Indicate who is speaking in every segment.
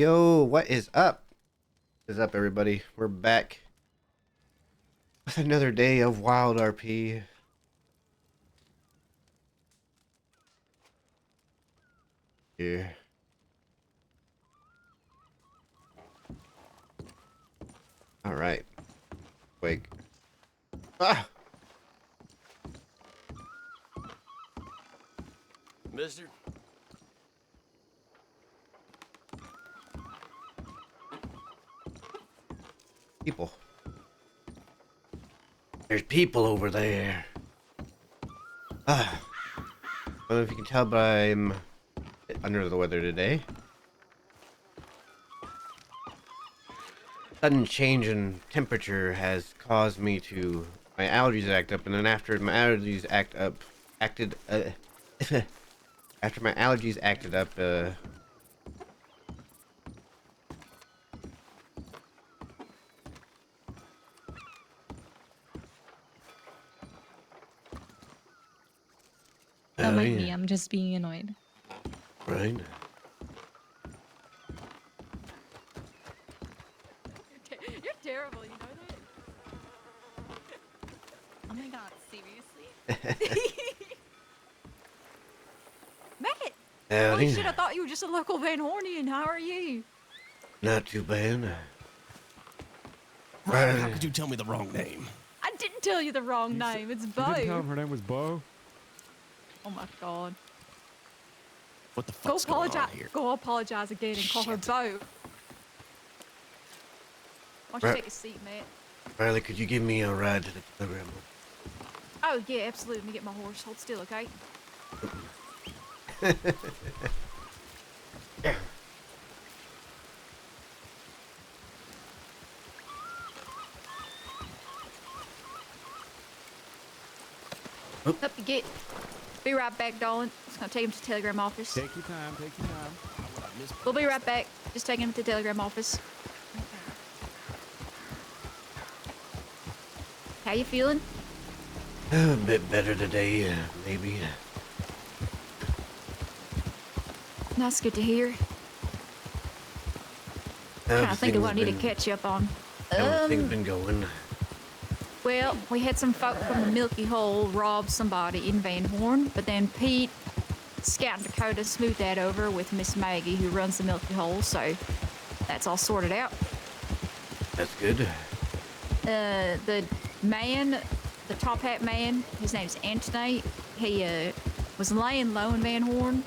Speaker 1: Yo, what is up? What is up, everybody? We're back with another day of Wild RP. Here. All right. Wake. Ah!
Speaker 2: Mister?
Speaker 1: People. There's people over there. I don't know if you can tell, but I'm under the weather today. Sudden change in temperature has caused me to my allergies act up, and then after my allergies acted after my allergies acted up,
Speaker 3: Don't mind
Speaker 1: yeah,
Speaker 3: me, I'm just being annoyed.
Speaker 1: right.
Speaker 4: You're terrible, you know that?
Speaker 3: Oh my god, seriously?
Speaker 4: Matt! Holy
Speaker 1: Howdy.
Speaker 4: shit, I thought you were just a local Van Hornian. How are you?
Speaker 1: Not too bad.
Speaker 2: How could you tell me the wrong name?
Speaker 4: I didn't tell you the wrong name. It's
Speaker 5: You didn't tell him
Speaker 4: Bo.
Speaker 5: her name was Bo?
Speaker 4: Oh my god.
Speaker 2: What the
Speaker 4: Go
Speaker 2: fuck's going
Speaker 4: apologize.
Speaker 2: on here?
Speaker 4: Go apologize again and call her
Speaker 2: Shit.
Speaker 4: Bo. Why don't you
Speaker 1: Right.
Speaker 4: take a seat, Matt?
Speaker 1: Riley, could you give me a ride to the program?
Speaker 4: Oh, yeah, absolutely. Let me get my horse. Hold still, okay? Up you get. Be right back, darling. Just gonna take him to the telegram office.
Speaker 5: Take your time, take your time.
Speaker 2: How would I miss
Speaker 4: We'll be right back. Just taking him to the telegram office. How you feeling?
Speaker 1: A bit better today, maybe.
Speaker 4: That's good to hear.
Speaker 1: How
Speaker 4: I think of what I need to
Speaker 1: been,
Speaker 4: catch you up on.
Speaker 1: how things been going?
Speaker 4: Well, we had some folk from the Milky Hole rob somebody in Van Horn, but then Pete, Scout and Dakota smoothed that over with Miss Maggie, who runs the Milky Hole, so that's all sorted out.
Speaker 1: That's good.
Speaker 4: The man, the top hat man, his name's Anthony. He was laying low in Van Horn,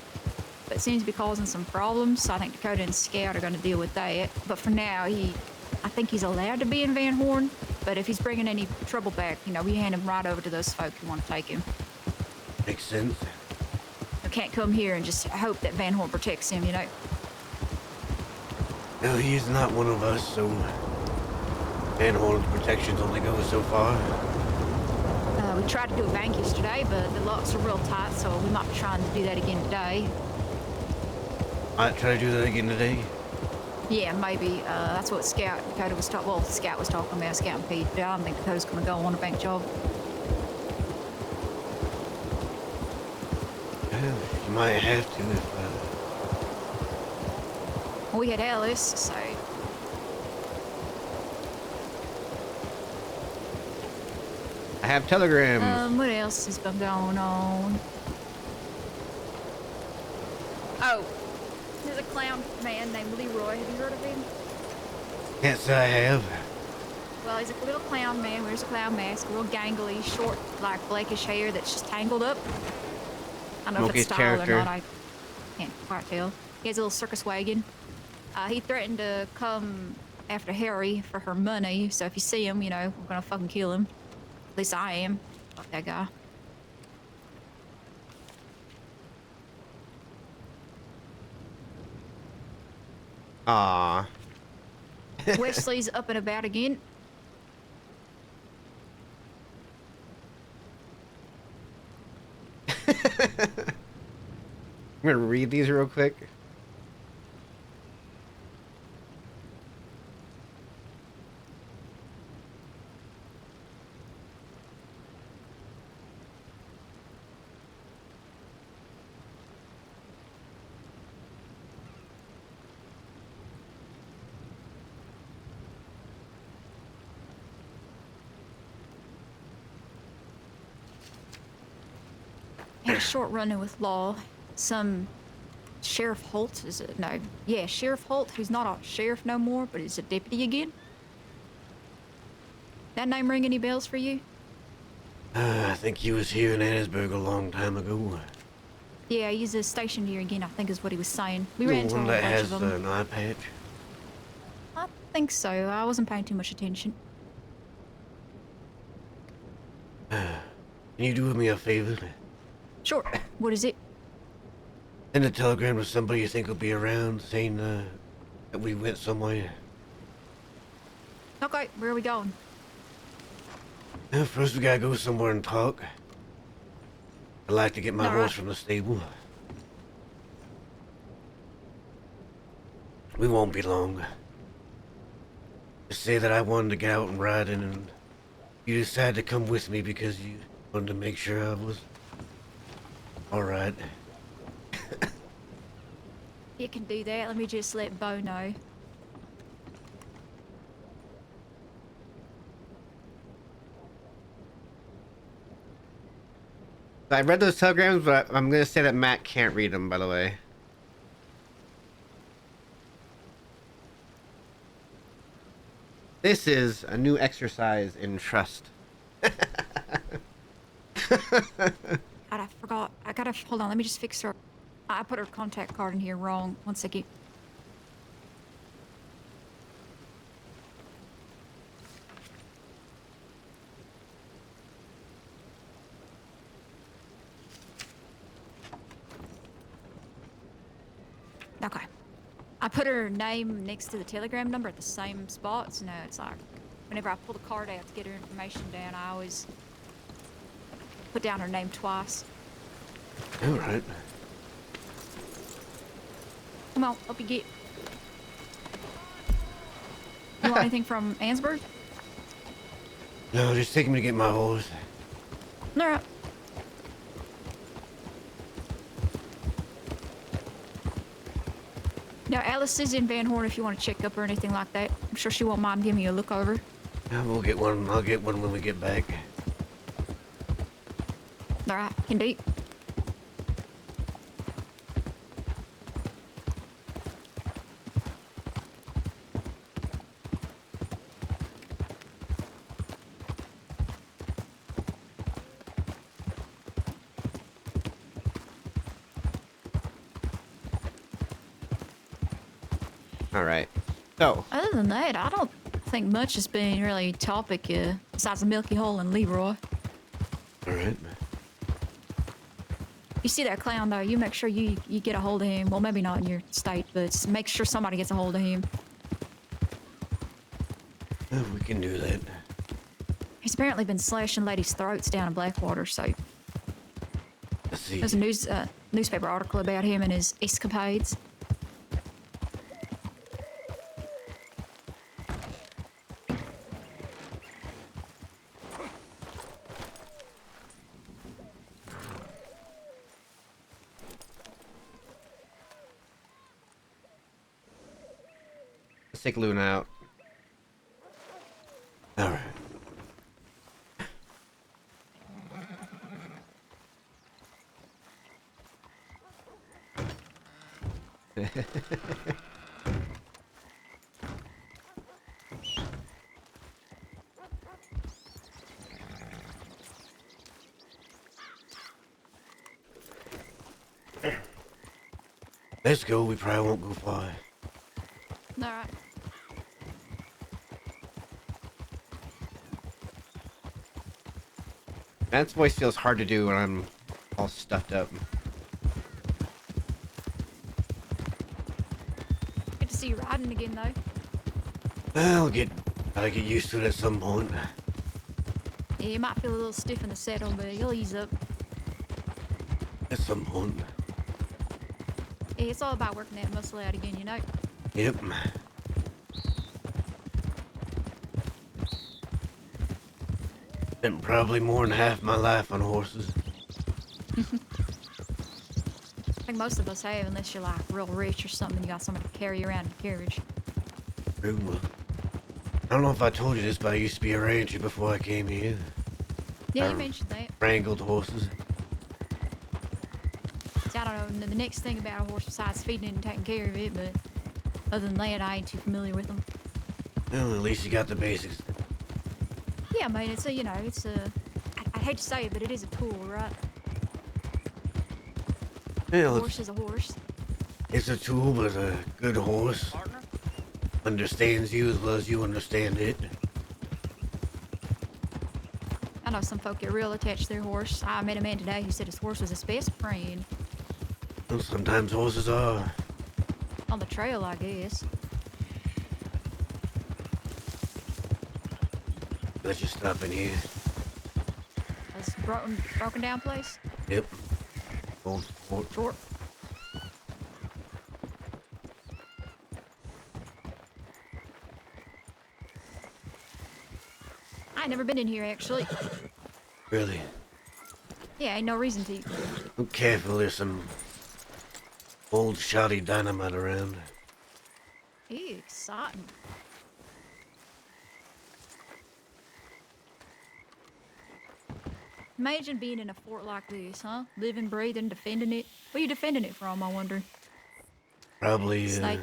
Speaker 4: but seems to be causing some problems. So I think Dakota and Scout are going to deal with that. But for now, I think he's allowed to be in Van Horn. But if he's bringing any trouble back, we hand him right over to those folk who want to take him.
Speaker 1: Makes sense.
Speaker 4: We can't come here and just hope that Van Horn protects him.
Speaker 1: No, he's not one of us, so Van Horn's protections only go so far.
Speaker 4: We tried to do a bank yesterday, but the locks are real tight, so we might be trying to do that again today.
Speaker 1: Might try to do that again today.
Speaker 4: Yeah, maybe. That's what Dakota was talking. Well, Scout was talking about, Scout and Pete. But I don't think Dakota's going to go on a bank job.
Speaker 1: Well, you might have to if,
Speaker 4: We had Alice, so
Speaker 1: I have telegrams.
Speaker 4: what else has been going on? Oh, there's a clown man named Leroy. Have you heard of him?
Speaker 1: Can't say I have.
Speaker 4: Well, he's a little clown man. Wears a clown mask, real gangly, short, like blackish hair that's just tangled up. I don't know if it's
Speaker 1: Smokiest
Speaker 4: style
Speaker 1: character.
Speaker 4: or not. I can't quite tell. He has a little circus wagon. He threatened to come after Harry for her money. So if you see him, we're gonna fucking kill him. At least I am. Fuck that guy.
Speaker 1: Aw.
Speaker 4: Wesley's up and about again.
Speaker 1: I'm gonna read these real quick.
Speaker 4: Had a short run-in with Law. Some Sheriff Holt, is it? No. Yeah, Sheriff Holt, who's not a sheriff no more, but is a deputy again. That name ring any bells for you?
Speaker 1: I think he was here in Annesburg a long time ago.
Speaker 4: Yeah, he's stationed here again, I think is what he was saying. We
Speaker 1: The
Speaker 4: ran into a
Speaker 1: one
Speaker 4: whole
Speaker 1: that
Speaker 4: bunch
Speaker 1: has
Speaker 4: of them.
Speaker 1: an eye patch.
Speaker 4: I think so. I wasn't paying too much attention.
Speaker 1: Can you do me a favor?
Speaker 4: Sure. What is it?
Speaker 1: Send a telegram to somebody you think will be around saying that we went somewhere.
Speaker 4: Okay, where are we going?
Speaker 1: First we gotta go somewhere and talk. I'd like to get my
Speaker 4: All
Speaker 1: horse
Speaker 4: right.
Speaker 1: from the stable. We won't be long. Just say that I wanted to get out and ride in, and you decided to come with me because you wanted to make sure I was alright.
Speaker 4: You can do that. Let me just let Bo know.
Speaker 1: I read those telegrams, but I'm gonna say that Matt can't read them, by the way. This is a new exercise in trust.
Speaker 4: God, I forgot. I gotta hold on. Let me just fix her. I put her contact card in here wrong. One second. Okay. I put her name next to the telegram number at the same spot, so now it's like whenever I pull the card out to get her information down, I always put down her name twice.
Speaker 1: Alright.
Speaker 4: Come on, help you get. You want anything from Ansburg?
Speaker 1: No, just take me to get my horse.
Speaker 4: All right. Now, Alice is in Van Horn if you want to check up or anything like that. I'm sure she won't mind giving you a look over.
Speaker 1: Yeah, we'll get one. I'll get one when we get back.
Speaker 4: All right, indeed.
Speaker 1: Alright. So,
Speaker 4: Other than that, I don't think much has been really topic besides the Milky Hole and Leroy.
Speaker 1: alright.
Speaker 4: You see that clown though, you make sure you get a hold of him. Well, maybe not in your state, but make sure somebody gets a hold of him.
Speaker 1: We can do that.
Speaker 4: He's apparently been slashing ladies' throats down in Blackwater, so
Speaker 1: Let's see.
Speaker 4: there's a newspaper article about him and his escapades.
Speaker 1: Let's take Luna out. Alright. Let's go. We probably won't go far.
Speaker 4: All right.
Speaker 1: Matt's voice feels hard to do when I'm all stuffed up.
Speaker 4: Good to see you riding again, though.
Speaker 1: Gotta get used to it at some point.
Speaker 4: Yeah, you might feel a little stiff in the saddle, but you'll ease up.
Speaker 1: At some point.
Speaker 4: Yeah, it's all about working that muscle out again, you know.
Speaker 1: Yep. Spent probably more than half my life on horses.
Speaker 4: I think most of us have, unless you're like real rich or something, you got somebody to carry you around in a carriage.
Speaker 1: True. I don't know if I told you this, but I used to be a rancher before I came here.
Speaker 4: Yeah, you
Speaker 1: Um,
Speaker 4: mentioned that.
Speaker 1: Wrangled horses.
Speaker 4: don't know the next thing about a horse besides feeding it and taking care of it, but other than that, I ain't too familiar with them.
Speaker 1: Well, at least you got the basics.
Speaker 4: Yeah, I mean, it's a, you know, it's a, I hate to say it, but it is a tool, right? A
Speaker 1: Well,
Speaker 4: horse is a horse.
Speaker 1: it's a tool, but a good horse
Speaker 2: Partner?
Speaker 1: understands you as well as you understand it.
Speaker 4: I know some folk get real attached to their horse. I met a man today who said his horse was his best friend.
Speaker 1: Well, sometimes horses are.
Speaker 4: On the trail, I guess.
Speaker 1: Let's just stop in here.
Speaker 4: This broken down place.
Speaker 1: Yep. Old fort.
Speaker 4: Short. I ain't never been in here, actually.
Speaker 1: Really.
Speaker 4: Yeah, ain't no reason to.
Speaker 1: Be careful, there's some old shoddy dynamite around.
Speaker 4: Ew, exciting. Imagine being in a fort like this, huh? Living, breathing, defending it. What are you defending it from, I wonder?
Speaker 1: Probably,
Speaker 4: Snake.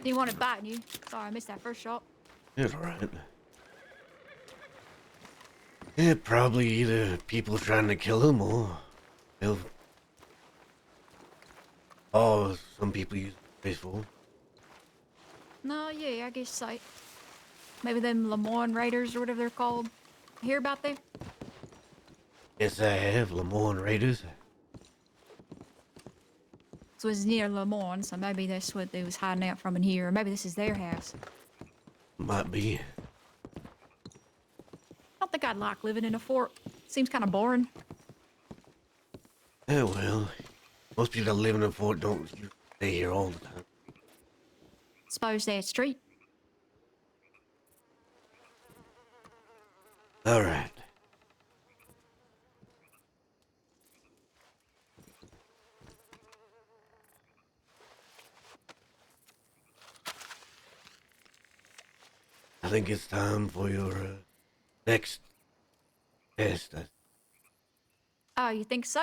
Speaker 4: Do you want it biting you? Sorry, I missed that first shot.
Speaker 1: it's alright. Yeah, probably either people trying to kill him they'll- or some people use it peaceful.
Speaker 4: No, yeah, I guess so. Maybe them Lemoyne Raiders or whatever they're called. Hear about them?
Speaker 1: Yes, I have. Lemoyne Raiders.
Speaker 4: So it's near Lemoyne, so maybe that's what they was hiding out from in here. Or maybe this is their house.
Speaker 1: Might be.
Speaker 4: I don't think I'd like living in a fort. Seems kind of boring.
Speaker 1: Yeah, well, most people that live in a fort don't stay here all the time.
Speaker 4: Suppose that's true.
Speaker 1: Alright. I think it's time for your next test.
Speaker 4: Oh, you think so?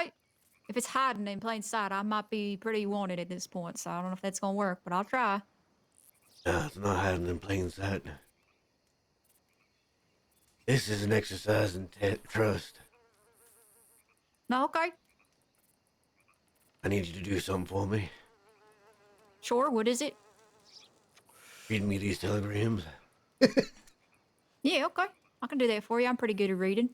Speaker 4: If it's hiding in plain sight, I might be pretty wanted at this point, so I don't know if that's gonna work, but I'll try.
Speaker 1: No, it's not hiding in plain sight. This is an exercise in trust.
Speaker 4: No, okay.
Speaker 1: I need you to do something for me.
Speaker 4: Sure, what is it?
Speaker 1: Read me these telegrams.
Speaker 4: Yeah, okay. I can do that for you. I'm pretty good at reading.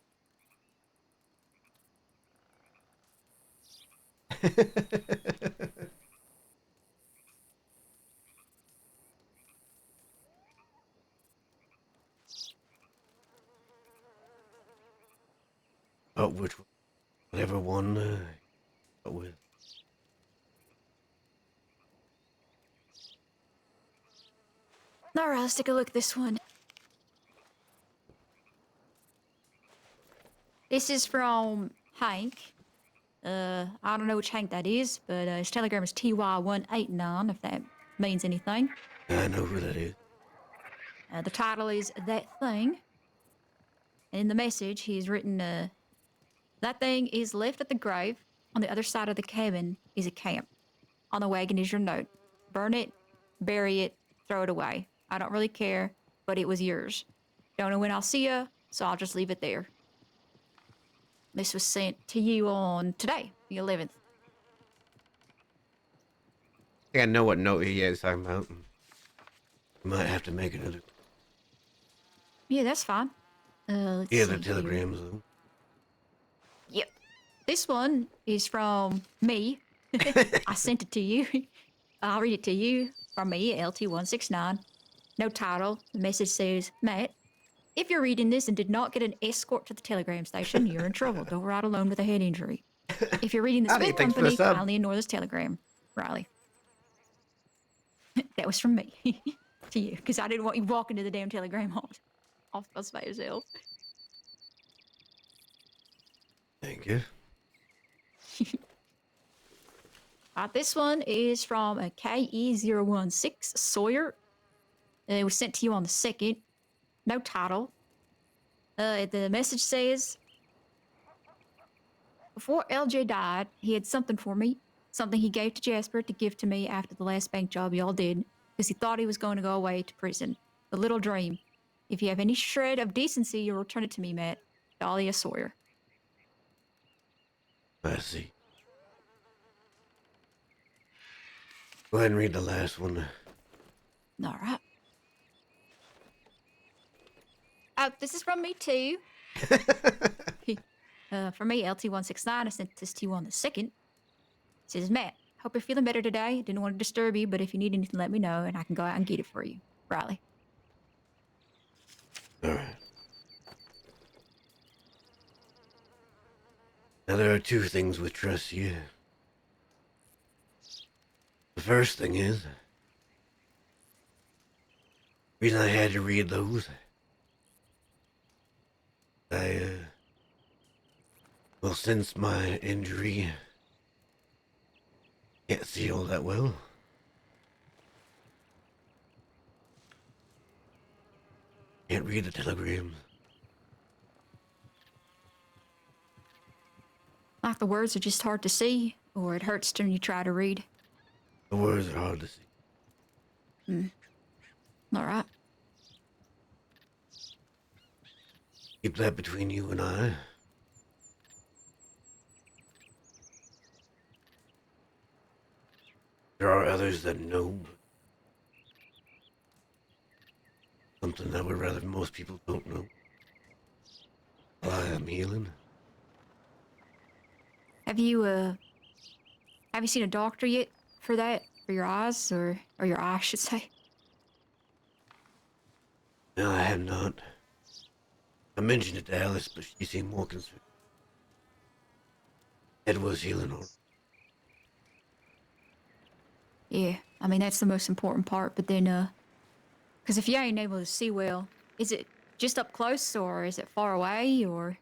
Speaker 1: Oh, whatever one with.
Speaker 4: All right, let's take a look at this one. This is from Hank. I don't know which Hank that is, but his telegram is TY189, if that means anything.
Speaker 1: I know who that is.
Speaker 4: The title is That Thing. And in the message, he's written, that thing is left at the grave. On the other side of the cabin is a camp. On the wagon is your note. Burn it, bury it, throw it away. I don't really care, but it was yours. Don't know when I'll see ya, so I'll just leave it there. This was sent to you on today, the 11th.
Speaker 1: I think I know what note he is talking about. Might have to make another.
Speaker 4: Yeah, that's fine. Let's
Speaker 1: Yeah,
Speaker 4: see
Speaker 1: the
Speaker 4: here.
Speaker 1: telegrams though.
Speaker 4: Yep. This one is from me. I sent it to you. I'll read it to you from me, LT169. No title. The message says, Matt, if you're reading this and did not get an escort to the telegram station, you're in trouble. Go ride alone with a head injury. If you're reading this
Speaker 1: Howdy,
Speaker 4: with
Speaker 1: thanks for
Speaker 4: company,
Speaker 1: the sub.
Speaker 4: kindly ignore this telegram. Riley. That was from me to you, because I didn't want you walking to the damn telegram off by yourself.
Speaker 1: Thank you.
Speaker 4: This one is from a KE016 Sawyer. It was sent to you on the 2nd. No title. The message says, before LJ died, he had something for me, something he gave to Jasper to give to me after the last bank job y'all did, because he thought he was going to go away to prison. The little dream. If you have any shred of decency, you'll return it to me, Matt. Dahlia Sawyer.
Speaker 1: I see. Go ahead and read the last one.
Speaker 4: All right. Oh, this is from me too. For me, LT169, I sent this to you on the 2nd. It says, Matt, hope you're feeling better today. Didn't want to disturb you, but if you need anything, let me know, and I can go out and get it for you. Riley.
Speaker 1: All right. Now, there are two things with trust here. The first thing is, the reason I had to read those, well, since my injury, can't see all that well. Can't read the telegrams.
Speaker 4: Like the words are just hard to see, or it hurts when you try to read.
Speaker 1: The words are hard to see.
Speaker 4: All right.
Speaker 1: Keep that between you and I. There are others that know. Something I would rather most people don't know. While I am healing.
Speaker 4: Have you seen a doctor yet for that? For your eyes, or your eye, I should say?
Speaker 1: No, I have not. I mentioned it to Alice, but she seemed more concerned. Ed was healing all right.
Speaker 4: Yeah, I mean, that's the most important part, but then, because if you ain't able to see well, is it just up close, or is it far away, or?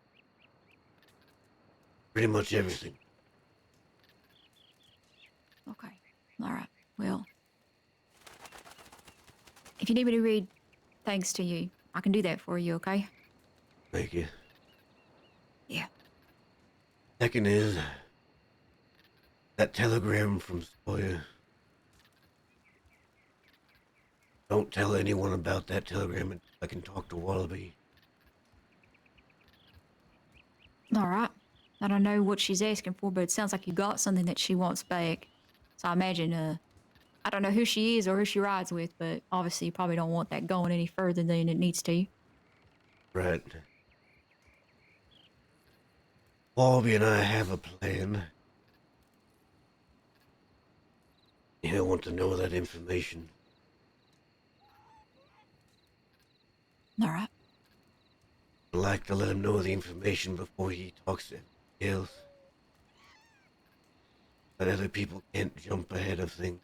Speaker 1: Pretty much everything.
Speaker 4: Okay, all right, well. If you need me to read things to you, I can do that for you, okay?
Speaker 1: Thank you.
Speaker 4: Yeah.
Speaker 1: Second is that telegram from Sawyer. Don't tell anyone about that telegram until I can talk to Wallaby.
Speaker 4: All right. I don't know what she's asking for, but it sounds like you got something that she wants back. So I imagine, I don't know who she is or who she rides with, but obviously you probably don't want that going any further than it needs to.
Speaker 1: Right. Wallaby and I have a plan. He'll want to know that information.
Speaker 4: All right.
Speaker 1: I'd like to let him know the information before he talks to anybody else. But other people can't jump ahead of things.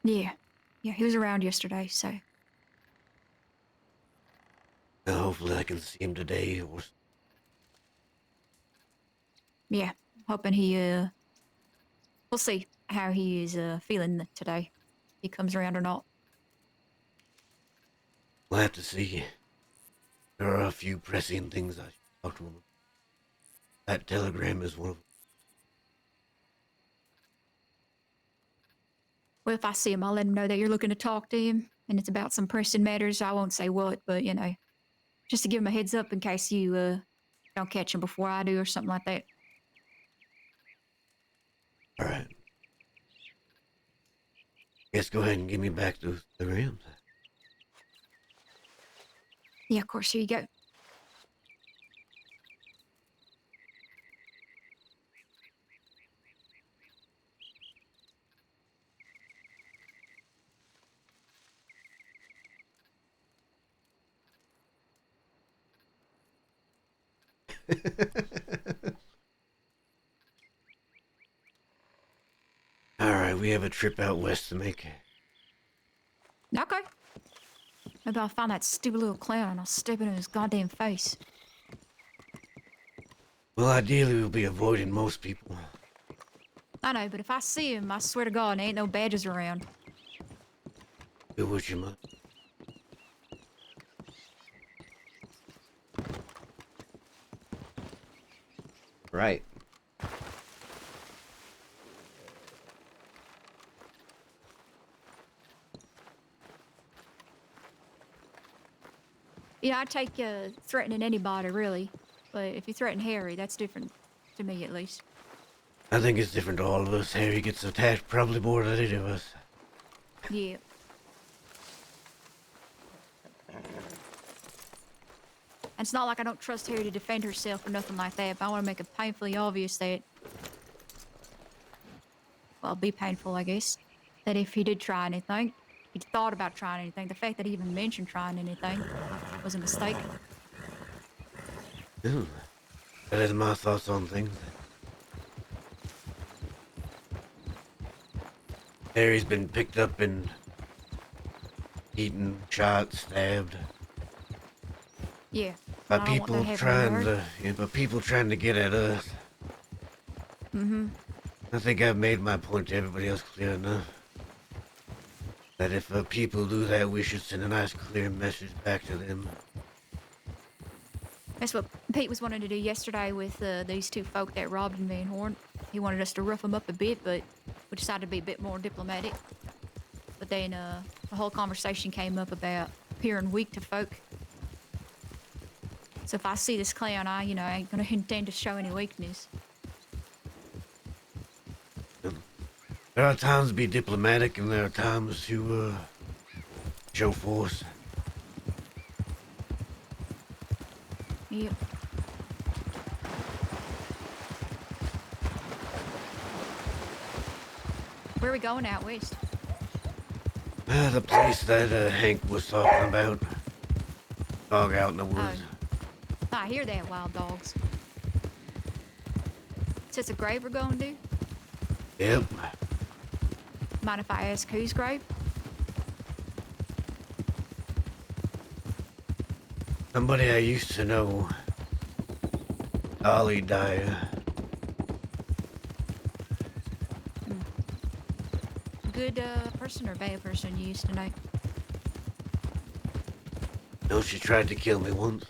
Speaker 4: Yeah. Yeah, he was around yesterday, so.
Speaker 1: Now hopefully I can see him today or...
Speaker 4: Yeah, hoping we'll see how he is feeling today. If he comes around or not.
Speaker 1: We'll have to see. There are a few pressing things I should talk to him about. That telegram is one of them.
Speaker 4: Well, if I see him, I'll let him know that you're looking to talk to him, and it's about some pressing matters. I won't say what, but, just to give him a heads up in case you don't catch him before I do or something like that.
Speaker 1: All right. Guess go ahead and give me back those telegrams.
Speaker 4: Yeah, of course, here you go.
Speaker 1: All right, we have a trip out west to make.
Speaker 4: Okay. Maybe I'll find that stupid little clown and I'll step into his goddamn face.
Speaker 1: Well, ideally, we'll be avoiding most people.
Speaker 4: I know, but if I see him, I swear to God, there ain't no badges around.
Speaker 1: Do what you must. right.
Speaker 4: Yeah, I take threatening anybody, really. But if you threaten Harry, that's different to me, at least.
Speaker 1: I think it's different to all of us. Harry gets attacked probably more than any of us.
Speaker 4: Yeah. And it's not like I don't trust Harry to defend herself or nothing like that, but I want to make it painfully obvious that... Well, be painful, I guess. That if he did try anything, he thought about trying anything, the fact that he even mentioned trying anything was a mistake.
Speaker 1: Ooh, that is my thoughts on things. Harry's been picked up and eaten, shot, stabbed.
Speaker 4: Yeah.
Speaker 1: By
Speaker 4: I don't want
Speaker 1: people
Speaker 4: that happening to her.
Speaker 1: by people trying to get at us.
Speaker 4: Mm-hmm.
Speaker 1: I think I've made my point to everybody else clear enough. That if people do that, we should send a nice clear message back to them.
Speaker 4: That's what Pete was wanting to do yesterday with these two folk that robbed in Van Horn. He wanted us to rough them up a bit, but we decided to be a bit more diplomatic. But then the whole conversation came up about appearing weak to folk. So if I see this clown, I ain't gonna intend to show any weakness.
Speaker 1: There are times to be diplomatic, and there are times to show force.
Speaker 4: Yep. Where are we going out west?
Speaker 1: The place that Hank was talking about. Dog out in the woods.
Speaker 4: I hear that, wild dogs. So it's a grave we're going to?
Speaker 1: Yep.
Speaker 4: Mind if I ask whose grave?
Speaker 1: Somebody I used to know. Ollie Dyer.
Speaker 4: Good person or bad person you used to know?
Speaker 1: No, she tried to kill me once.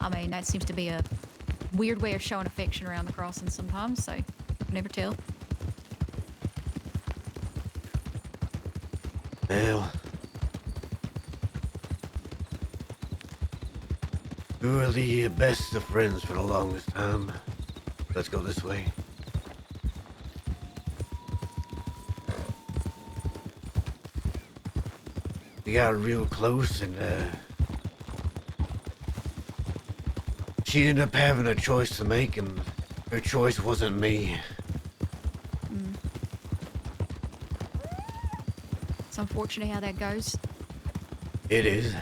Speaker 4: I mean, that seems to be a weird way of showing affection around the crossing sometimes, so you can never tell.
Speaker 1: Well, we were the best of friends for the longest time. Let's go this way. We got real close and she ended up having a choice to make, and her choice wasn't me.
Speaker 4: It's unfortunate how that goes.
Speaker 1: It is.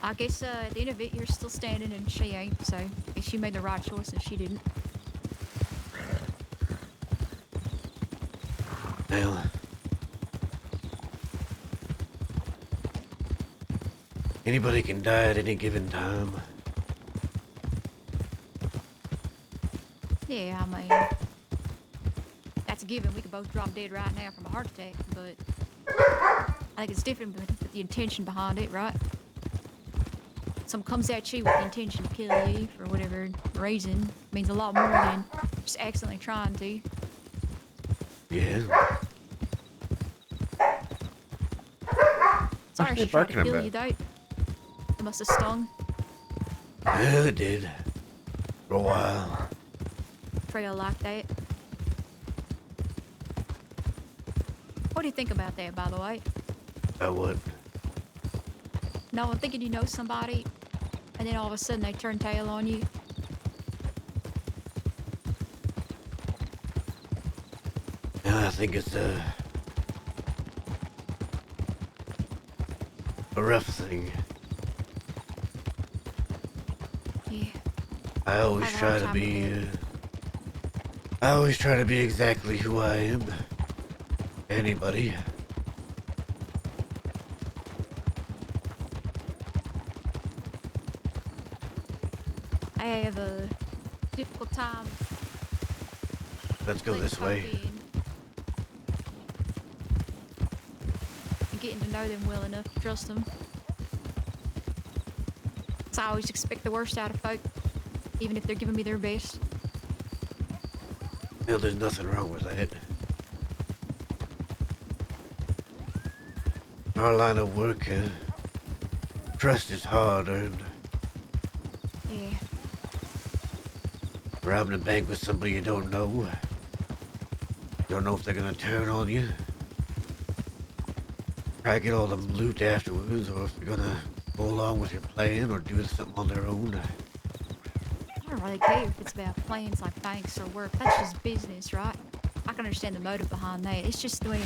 Speaker 4: I guess at the end of it, you're still standing and she ain't, so I guess you made the right choice and she didn't.
Speaker 1: Well, anybody can die at any given time.
Speaker 4: Yeah, I mean, that's a given. We could both drop dead right now from a heart attack, but I think it's different with the intention behind it, right? Someone comes at you with the intention to kill you for whatever reason means a lot more than just accidentally trying to.
Speaker 1: Yeah.
Speaker 4: Sorry
Speaker 1: they
Speaker 4: she tried to
Speaker 1: barking
Speaker 4: kill
Speaker 1: about?
Speaker 4: you, though. It must have stung.
Speaker 1: Well, it did. For a while.
Speaker 4: Trail like that. What do you think about that, by the way?
Speaker 1: What?
Speaker 4: No, I'm thinking you know somebody, and then all of a sudden they turn tail on you.
Speaker 1: Yeah, I think it's a rough thing.
Speaker 4: Yeah.
Speaker 1: I always
Speaker 4: I've
Speaker 1: try
Speaker 4: had a
Speaker 1: to
Speaker 4: hard time
Speaker 1: be,
Speaker 4: with
Speaker 1: I always try to be exactly who I am. Anybody.
Speaker 4: I have a difficult time.
Speaker 1: Let's go
Speaker 4: letting
Speaker 1: this way.
Speaker 4: folk in getting to know them well enough to trust them. So I always expect the worst out of folk, even if they're giving me their best.
Speaker 1: Well, there's nothing wrong with that. Our line of work, trust is hard earned.
Speaker 4: Yeah.
Speaker 1: Robbing a bank with somebody you don't know. Don't know if they're gonna turn on you. Try to get all the loot afterwards, or if they're gonna go along with your plan or do something on their own.
Speaker 4: I don't really care if it's about plans like banks or work. That's just business, right? I can understand the motive behind that. It's just when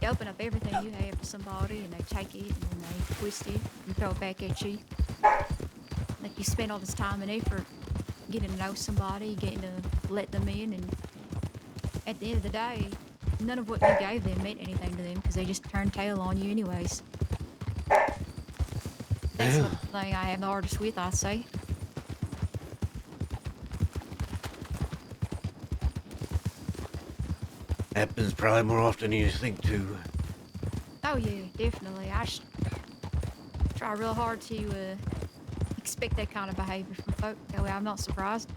Speaker 4: you open up everything you have to somebody and they take it and then they twist it and throw it back at you. Like you spend all this time and effort getting to know somebody, getting to let them in, and at the end of the day, none of what you gave them meant anything to them because they just turned tail on you anyways. That's
Speaker 1: Yeah.
Speaker 4: the thing I have the hardest with, I say.
Speaker 1: Happens probably more often than you think too.
Speaker 4: Oh yeah, definitely. I try real hard to expect that kind of behavior from folk. That way I'm not surprised.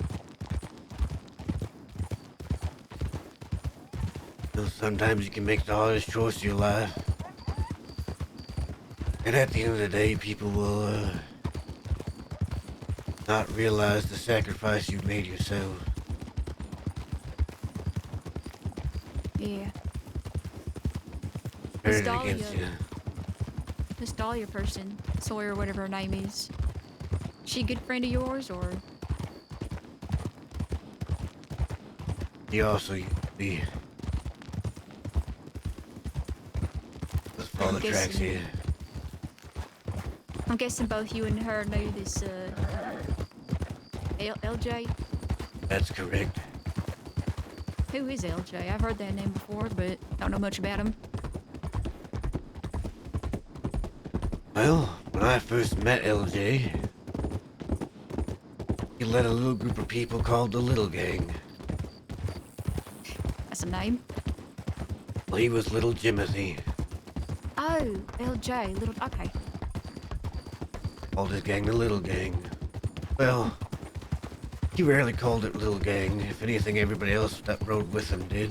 Speaker 1: Well, sometimes you can make the hardest choice of your life. And at the end of the day, people will not realize the sacrifice you've made yourself.
Speaker 4: Yeah.
Speaker 1: Turn
Speaker 4: Miss
Speaker 1: it against
Speaker 4: Dahlia.
Speaker 1: you.
Speaker 4: This Dahlia person, Sawyer, whatever her name is, she a good friend of yours, or?
Speaker 1: He also used to be. Let's follow the tracks
Speaker 4: guessing-
Speaker 1: here.
Speaker 4: I'm guessing both you and her knew this, LJ?
Speaker 1: That's correct.
Speaker 4: Who is LJ? I've heard that name before, but don't know much about him.
Speaker 1: Well, when I first met LJ, he led a little group of people called the Little Gang.
Speaker 4: That's a name.
Speaker 1: Well, he was Little Jimothy.
Speaker 4: Oh, LJ, little, okay.
Speaker 1: Called his gang the Little Gang. Well, he rarely called it Little Gang. If anything, everybody else that rode with him did.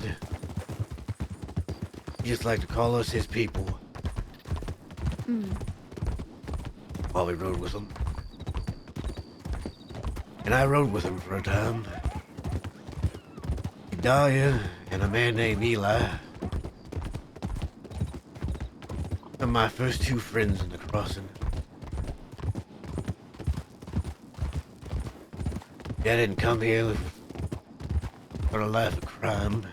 Speaker 1: He just liked to call us his people. While we rode with him. And I rode with him for a time. Dahlia and a man named Eli. Were my first two friends in the crossing. I didn't come here for a life of crime.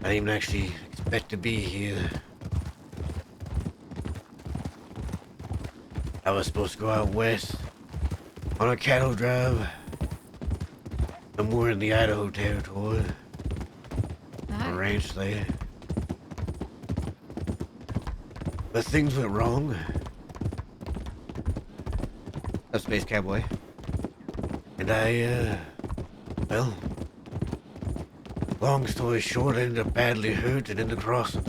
Speaker 1: I didn't actually expect to be here. I was supposed to go out west on a cattle drive somewhere in the Idaho territory, a
Speaker 4: Alright.
Speaker 1: ranch there. But things went wrong. That's Space Cowboy. And well, long story short, I ended up badly hurt and in the crossing.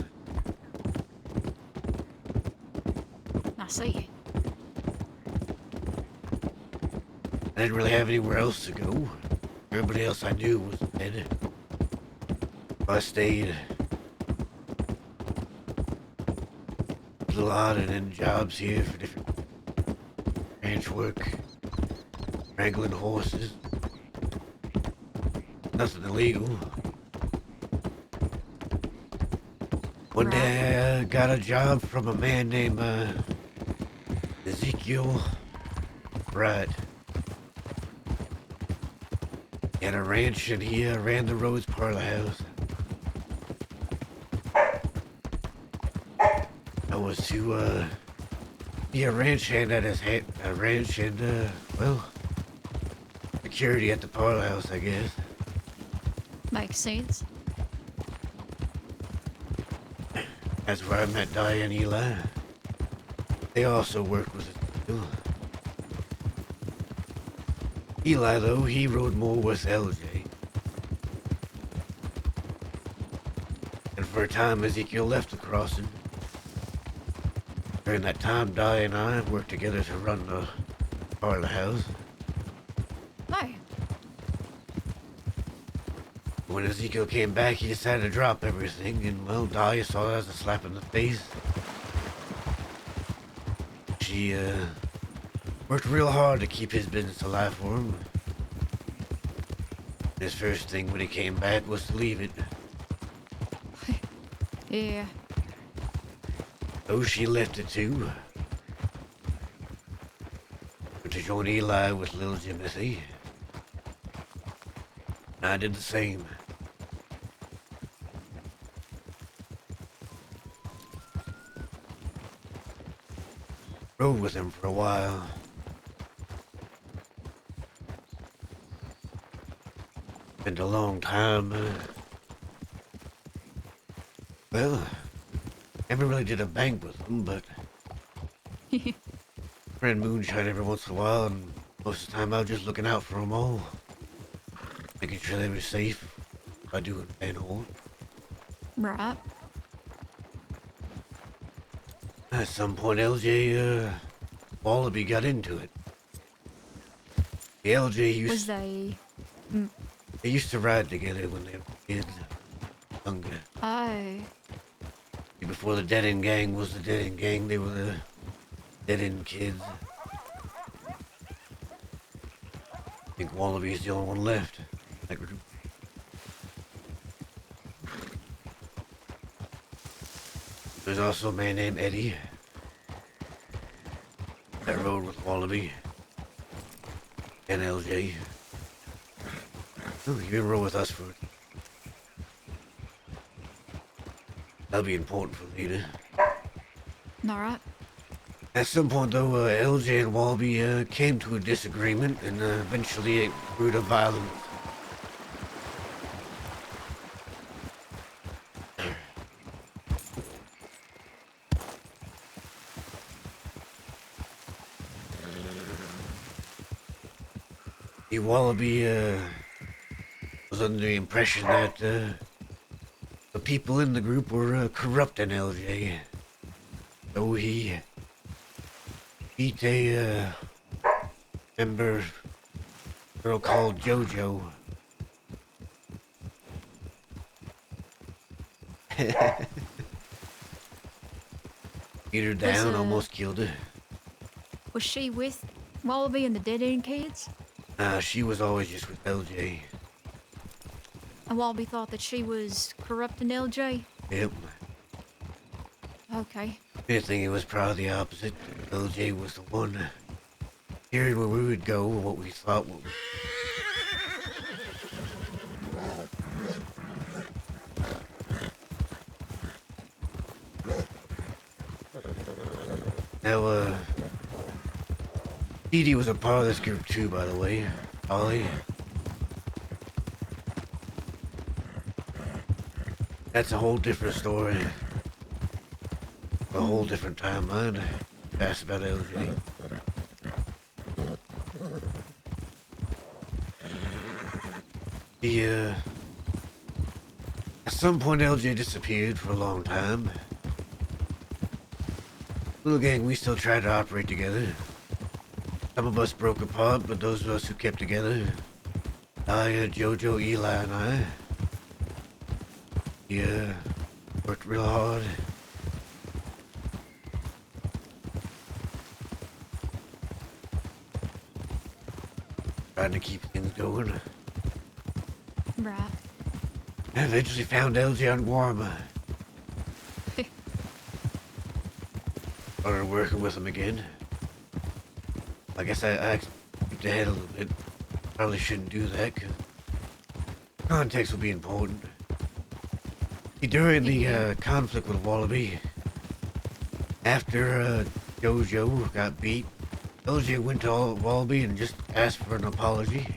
Speaker 4: I see.
Speaker 1: I didn't really have anywhere else to go. Everybody else I knew was dead. I stayed. A little odd and in jobs here for different ranch work, wrangling horses. Nothing illegal. One day I got a job from a man named Ezekiel Bright. He had a ranch and he ran the Rose Parlor House. I was to be a ranch hand at his a ranch and well, security at the parlor house, I guess.
Speaker 4: Makes sense.
Speaker 1: That's where I met Dahlia and Eli. They also worked with us too. Eli, though, he rode more with LJ. And for a time, Ezekiel left the crossing. During that time, Di and I worked together to run the part of the house.
Speaker 4: No.
Speaker 1: When Ezekiel came back, he decided to drop everything, and well, Di saw that as a slap in the face. She, worked real hard to keep his business alive for him. His first thing when he came back was to leave it.
Speaker 4: Yeah.
Speaker 1: So she left it too. Went to join Eli with little Jimothy. And I did the same. Rode with him for a while. Spent a long time. Well, never really did a bank with him, but ran moonshine every once in a while, and most of the time I was just looking out for them all, making sure they were safe by doing Van Horn.
Speaker 4: Right.
Speaker 1: At some point, LJ, Wallaby got into it. The LJ
Speaker 4: Was they?
Speaker 1: they used to ride together when they were kids, younger.
Speaker 4: Oh.
Speaker 1: Before the Dead End Gang was the Dead End Gang, they were the Dead End Kids. I think Wallaby's the only one left. That group. There's also a man named Eddie that rode with Wallaby and LJ. Oh, you can roll with us for it. That'll be important for later.
Speaker 4: All right.
Speaker 1: At some point, though, LJ and Wallaby came to a disagreement, and eventually it grew to violence. The Wallaby was under the impression that the people in the group were corrupting LJ. So he beat a member girl called JoJo. Beat her down, almost killed her.
Speaker 4: Was she with Wallaby and the Dead End Kids?
Speaker 1: She was always just with LJ.
Speaker 4: And Wallaby thought that she was corrupting LJ?
Speaker 1: Yep.
Speaker 4: Okay.
Speaker 1: If anything, it was probably the opposite. LJ was the one hearing where we would go, what we thought. Now, Dee Dee was a part of this group too, by the way. Ollie. That's a whole different story. A whole different timeline. That's about LJ. At some point LJ disappeared for a long time. Little gang, we still tried to operate together. Some of us broke apart, but those of us who kept together, JoJo, Eli, and I, worked real hard. Trying to keep things going.
Speaker 4: Right.
Speaker 1: I eventually found LJ on Guarma. Started working with him again. I guess I skipped ahead a little bit. Probably shouldn't do that, because context will be important. During the conflict with Wallaby, after JoJo got beat, LJ went to Wallaby and just asked for an apology.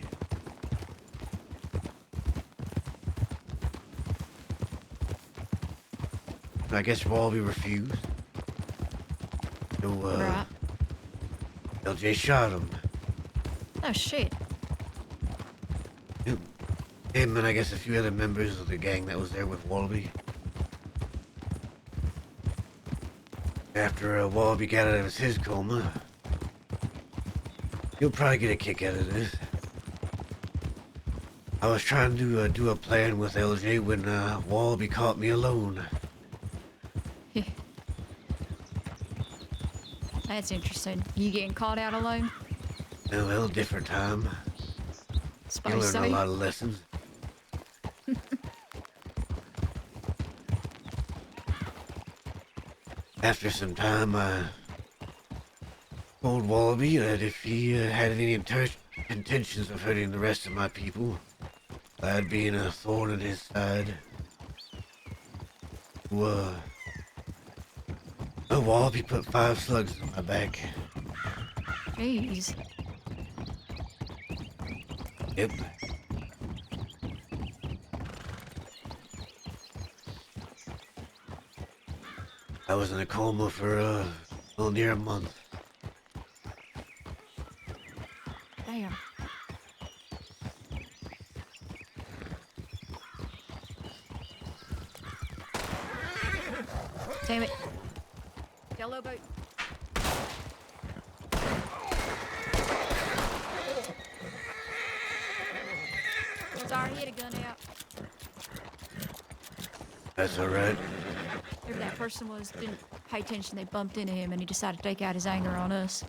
Speaker 1: I guess Wallaby refused. So,
Speaker 4: Right.
Speaker 1: LJ shot him.
Speaker 4: Oh, shit.
Speaker 1: Him and I guess a few other members of the gang that was there with Wallaby. After Wallaby got out of his coma, you'll probably get a kick out of this. I was trying to do a plan with LJ when Wallaby caught me alone.
Speaker 4: That's interesting. You getting caught out alone?
Speaker 1: Well, different time. You
Speaker 4: Suppose
Speaker 1: learn a
Speaker 4: so.
Speaker 1: lot of lessons. After some time, I told Wallaby that if he had any intentions of hurting the rest of my people, I'd be a thorn in his side. Wallaby put 5 slugs in my back.
Speaker 4: Jeez.
Speaker 1: Yep. I was in a coma for well, near a month.
Speaker 4: Damn. Damn it. Yellow boat. Sorry, he had a gun out.
Speaker 1: That's alright.
Speaker 4: Whoever that person was didn't pay attention. They bumped into him and he decided to take out his anger on us.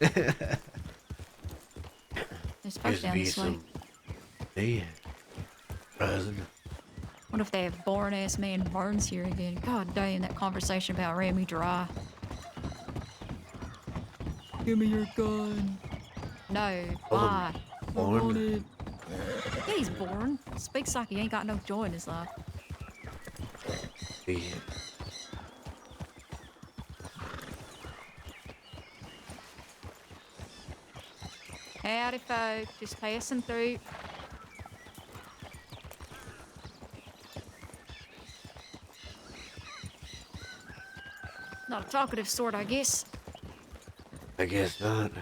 Speaker 4: They're supposed
Speaker 1: Used
Speaker 4: to
Speaker 1: to
Speaker 4: down
Speaker 1: be
Speaker 4: this way.
Speaker 1: some. Hey, present.
Speaker 4: What if they have boring ass man Barnes here again? God damn, that conversation about ran me dry. Give me your gun. No,
Speaker 1: Call him
Speaker 4: why?
Speaker 1: Born.
Speaker 4: Yeah, he's born. Speaks like he ain't got no joy in his life.
Speaker 1: Hey,
Speaker 4: Howdy, folks. Just passing through. Not a talkative sort, I guess.
Speaker 1: I guess not.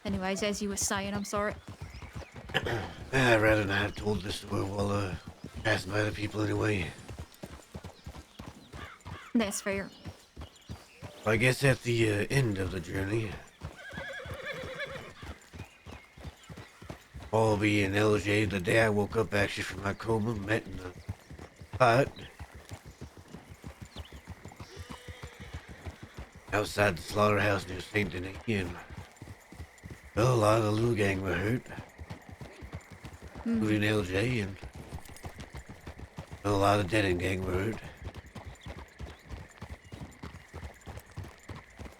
Speaker 4: Anyways, as you were saying, I'm sorry.
Speaker 1: I'd rather not have told this story while passing by the people anyway.
Speaker 4: That's fair.
Speaker 1: I guess at the end of the journey, Wallaby and LJ, the day I woke up actually from my coma, met in a fight outside the slaughterhouse near St. Denis, and well, a lot of the little gang were hurt, including LJ, and well, a lot of the Denon gang were hurt.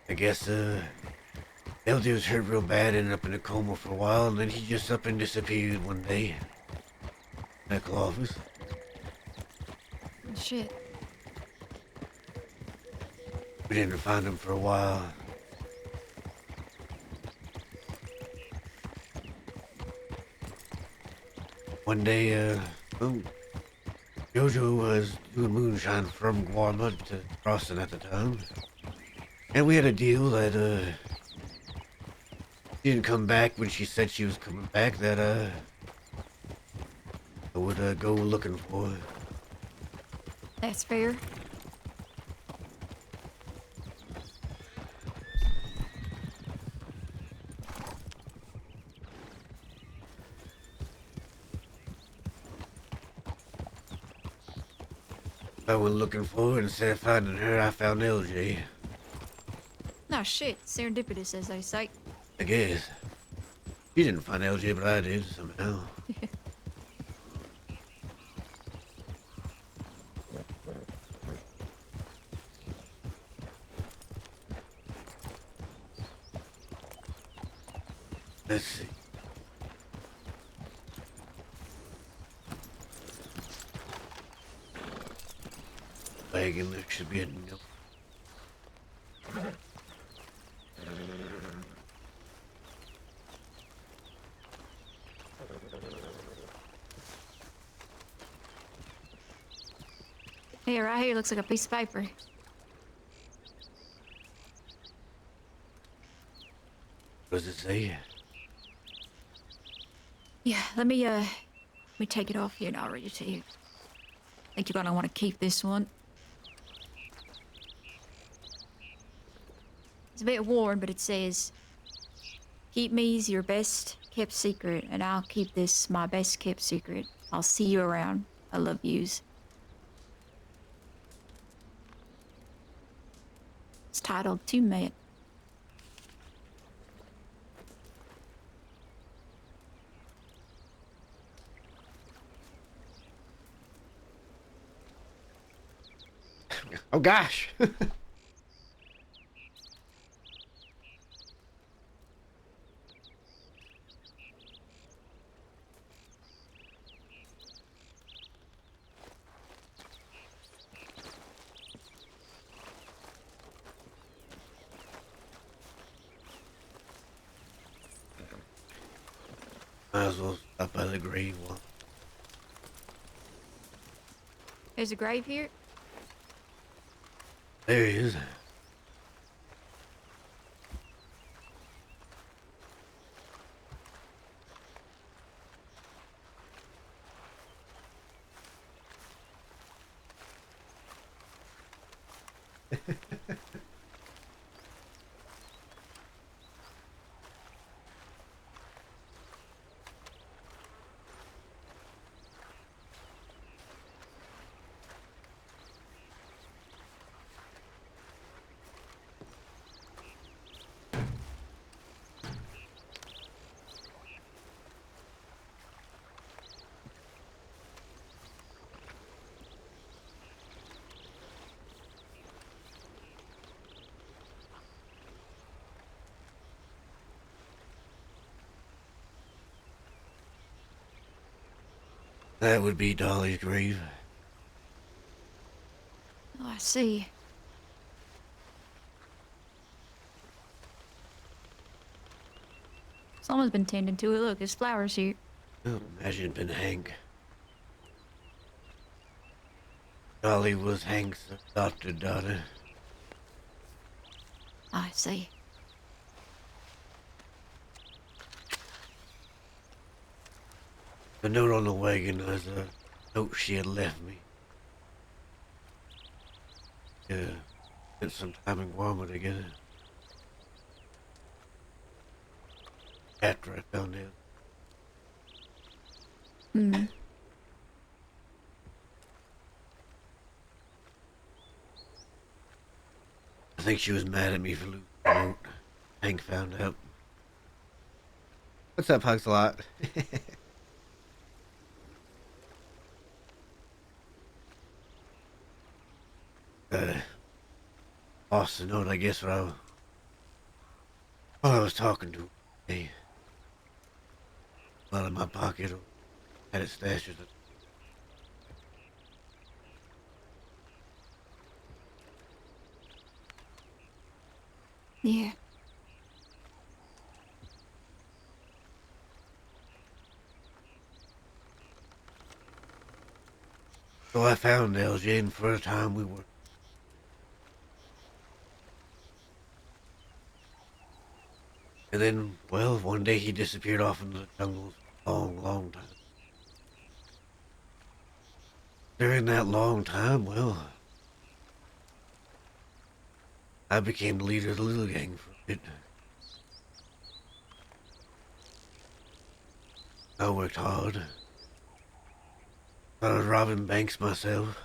Speaker 1: I guess, LJ was hurt real bad, ended up in a coma for a while, and then he just up and disappeared one day. Medical office.
Speaker 4: Shit.
Speaker 1: We didn't find him for a while. One day, Jojo was doing moonshine from Guarma to Croston at the time. And we had a deal that, she didn't come back when she said she was coming back, that, I would, go looking for her.
Speaker 4: That's fair.
Speaker 1: I went looking for her, and instead of finding her, I found LJ.
Speaker 4: No shit. Serendipitous, as they say.
Speaker 1: I guess. She didn't find LJ, but I did, somehow. Let's see. Wagon, there should be a note.
Speaker 4: Yeah, right here looks like a piece of paper.
Speaker 1: What does it say?
Speaker 4: Yeah, let me take it off here and I'll read it to you. I think you're gonna want to keep this one. It's a bit worn, but it says, "Keep me's your best kept secret, and I'll keep this my best kept secret. I'll see you around. I love yous." It's titled To Matt.
Speaker 1: Oh gosh. Might as well stop by the grave one.
Speaker 4: There's a grave here.
Speaker 1: There he is. That would be Dolly's grave.
Speaker 4: Oh, I see. Someone's been tending to it. Look, there's flowers here.
Speaker 1: Oh, imagine it'd been Hank. Dolly was Hank's adopted daughter.
Speaker 4: I see.
Speaker 1: The note on the wagon was a note she had left me. Yeah, spent some time in Guam together. After I found out.
Speaker 4: Hmm.
Speaker 1: I think she was mad at me for losing the note. Hank found out. What's up, Huxlot? Lost the note, I guess, while I was talking to her. Hey, out of my pocket, or had it stashed at the
Speaker 4: Yeah.
Speaker 1: So I found LJ, and for a time we were. And then, well, one day he disappeared off into the jungles for a long, long time. During that long time, well, I became the leader of the little gang for a bit. I worked hard. I was robbing banks myself.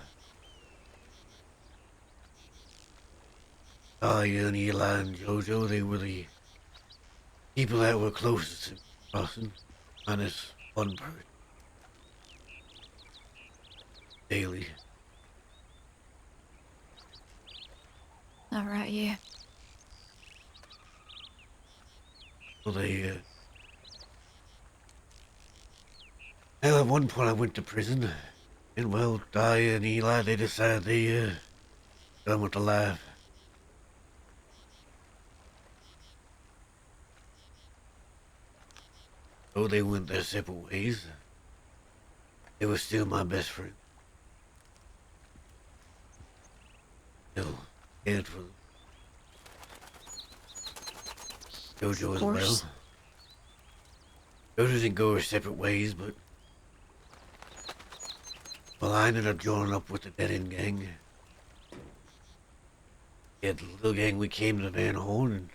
Speaker 1: Talia and Eli and Jojo, they were the people that were closest to crossing, minus one person. Daily.
Speaker 4: All right, yeah.
Speaker 1: So they, well, at one point I went to prison, and well, Talia and Eli, they decided they, done with the life. So they went their separate ways. They were still my best friend. scared for Jojo as
Speaker 4: course.
Speaker 1: well. Jojo didn't go our separate ways, but well, I ended up joining up with the Dead End Gang. Yeah, the little gang, we came to Van Horn and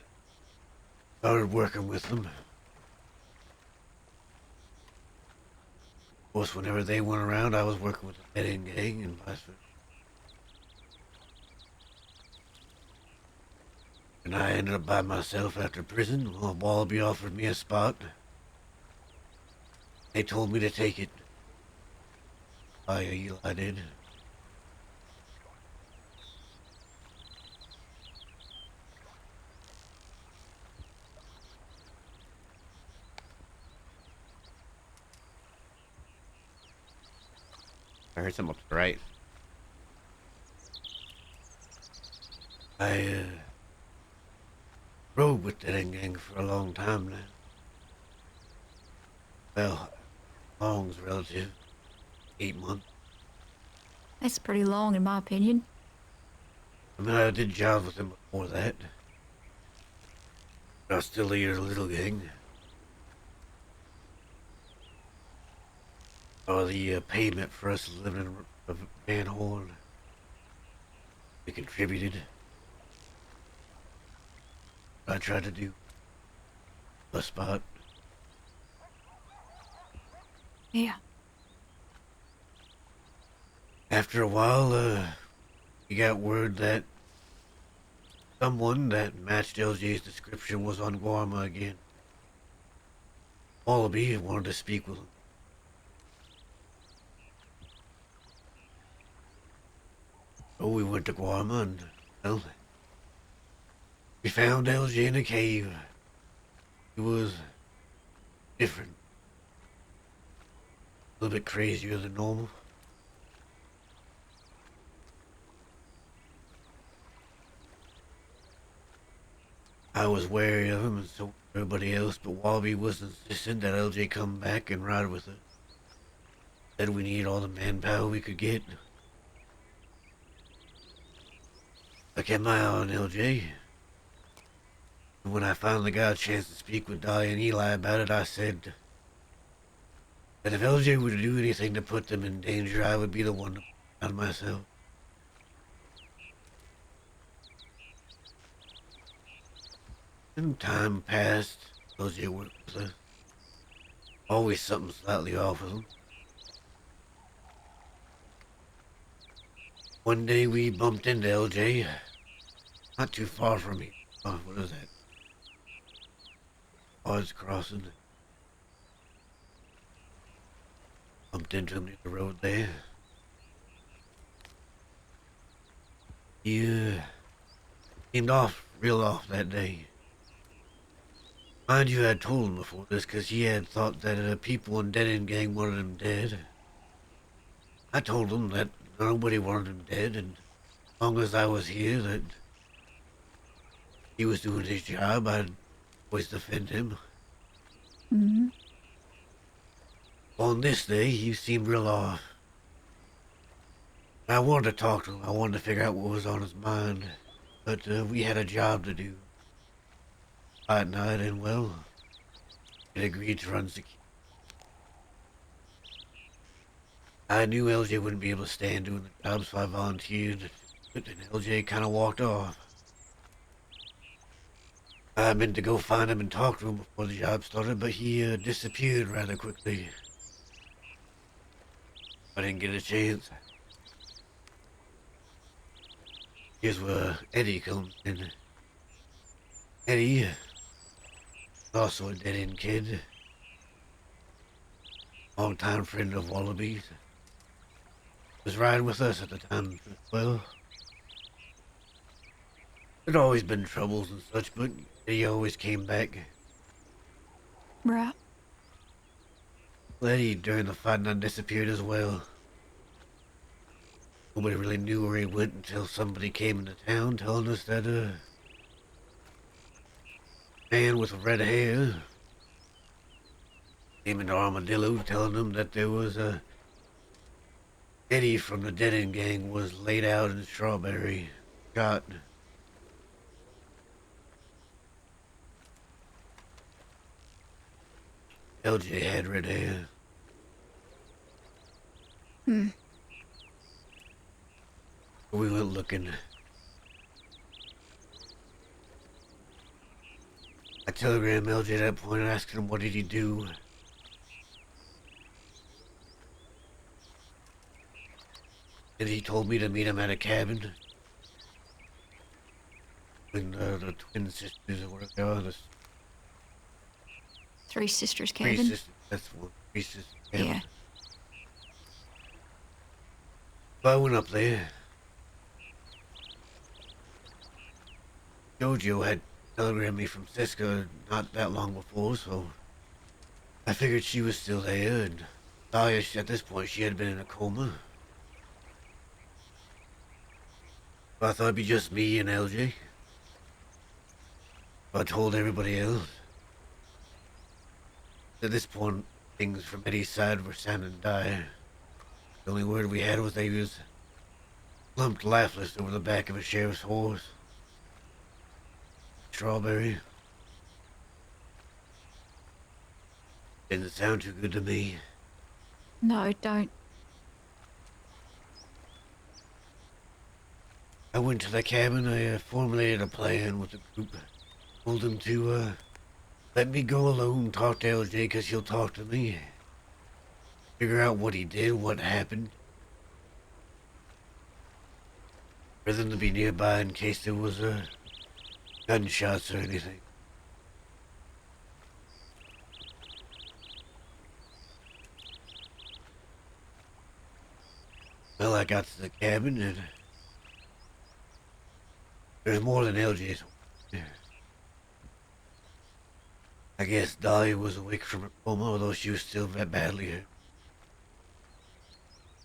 Speaker 1: started working with them. Of course, whenever they went around, I was working with the Dead End Gang and vice versa. And I ended up by myself after prison. Well, Wallaby offered me a spot. They told me to take it. Eli did.
Speaker 6: I heard something up to the right.
Speaker 1: I rode with the Dead Gang for a long time now. Well, long's relative. 8 months.
Speaker 4: That's pretty long, in my opinion.
Speaker 1: I mean, I did jobs with them before that. But I was still leader of the little gang. Or the payment for us living in Van Horn. We contributed. I tried to do a spot.
Speaker 4: Yeah.
Speaker 1: After a while, we got word that someone that matched LJ's description was on Guarma again. Wallaby wanted to speak with him. So we went to Guarma and, well, we found LJ in a cave. He was different. A little bit crazier than normal. I was wary of him and so was everybody else, but Wallaby was insistent that LJ come back and ride with us. Said we needed all the manpower we could get. I kept my eye on LJ. And when I finally got a chance to speak with Dahlia and Eli about it, I said that if LJ were to do anything to put them in danger, I would be the one to put it on myself. And time passed. LJ worked with us. Always something slightly off with him. One day we bumped into LJ. Not too far from me. Oh, what is that? Odds Crossing. Bumped into him near the road there. He seemed real off that day. Mind you, I had told him before this because he had thought that people in Dead End Gang wanted him dead. I told him that nobody wanted him dead, and as long as I was here, that he was doing his job, I'd always defend him.
Speaker 4: Mm-hmm.
Speaker 1: On this day, he seemed real off. I wanted to talk to him. I wanted to figure out what was on his mind, but we had a job to do. At night, and well, it agreed to run security. I knew LJ wouldn't be able to stand doing the job, so I volunteered, but then LJ kind of walked off. I meant to go find him and talk to him before the job started, but he disappeared rather quickly. I didn't get a chance. Here's where Eddie comes in. Eddie, also a Dead End kid. Long-time friend of Wallaby's. Was riding with us at the time as well. There'd always been troubles and such, but Eddie always came back.
Speaker 4: Right.
Speaker 1: Eddie, during the fight night, disappeared as well. Nobody really knew where he went until somebody came into town telling us that, man with red hair came into Armadillo telling them that there was Eddie from the Dead End Gang was laid out in Strawberry, shot. LJ had red hair. We went looking. I telegrammed LJ at that point asking him what did he do. And he told me to meet him at a cabin. When the twin sisters or whatever they are, the
Speaker 4: Three Sisters
Speaker 1: three
Speaker 4: cabin.
Speaker 1: sisters, that's one, three sisters cabin.
Speaker 4: Yeah.
Speaker 1: So I went up there. Jojo had telegrammed me from Cisco not that long before, so I figured she was still there, and Dahlia, at this point, she had been in a coma. So I thought it'd be just me and LJ. So I told everybody else. At this point, things from Eddie's side were sounding dire. The only word we had was they was lumped lifeless over the back of a sheriff's horse. Strawberry. Didn't sound too good to me.
Speaker 4: No, don't.
Speaker 1: I went to the cabin. I formulated a plan with the group. Told them to let me go alone, talk to LJ, because he'll talk to me. Figure out what he did, what happened. For them to be nearby in case there was gunshots or anything. Well, I got to the cabin and there's more than LJ's. I guess Dahlia was awake from her coma, although she was still badly hurt.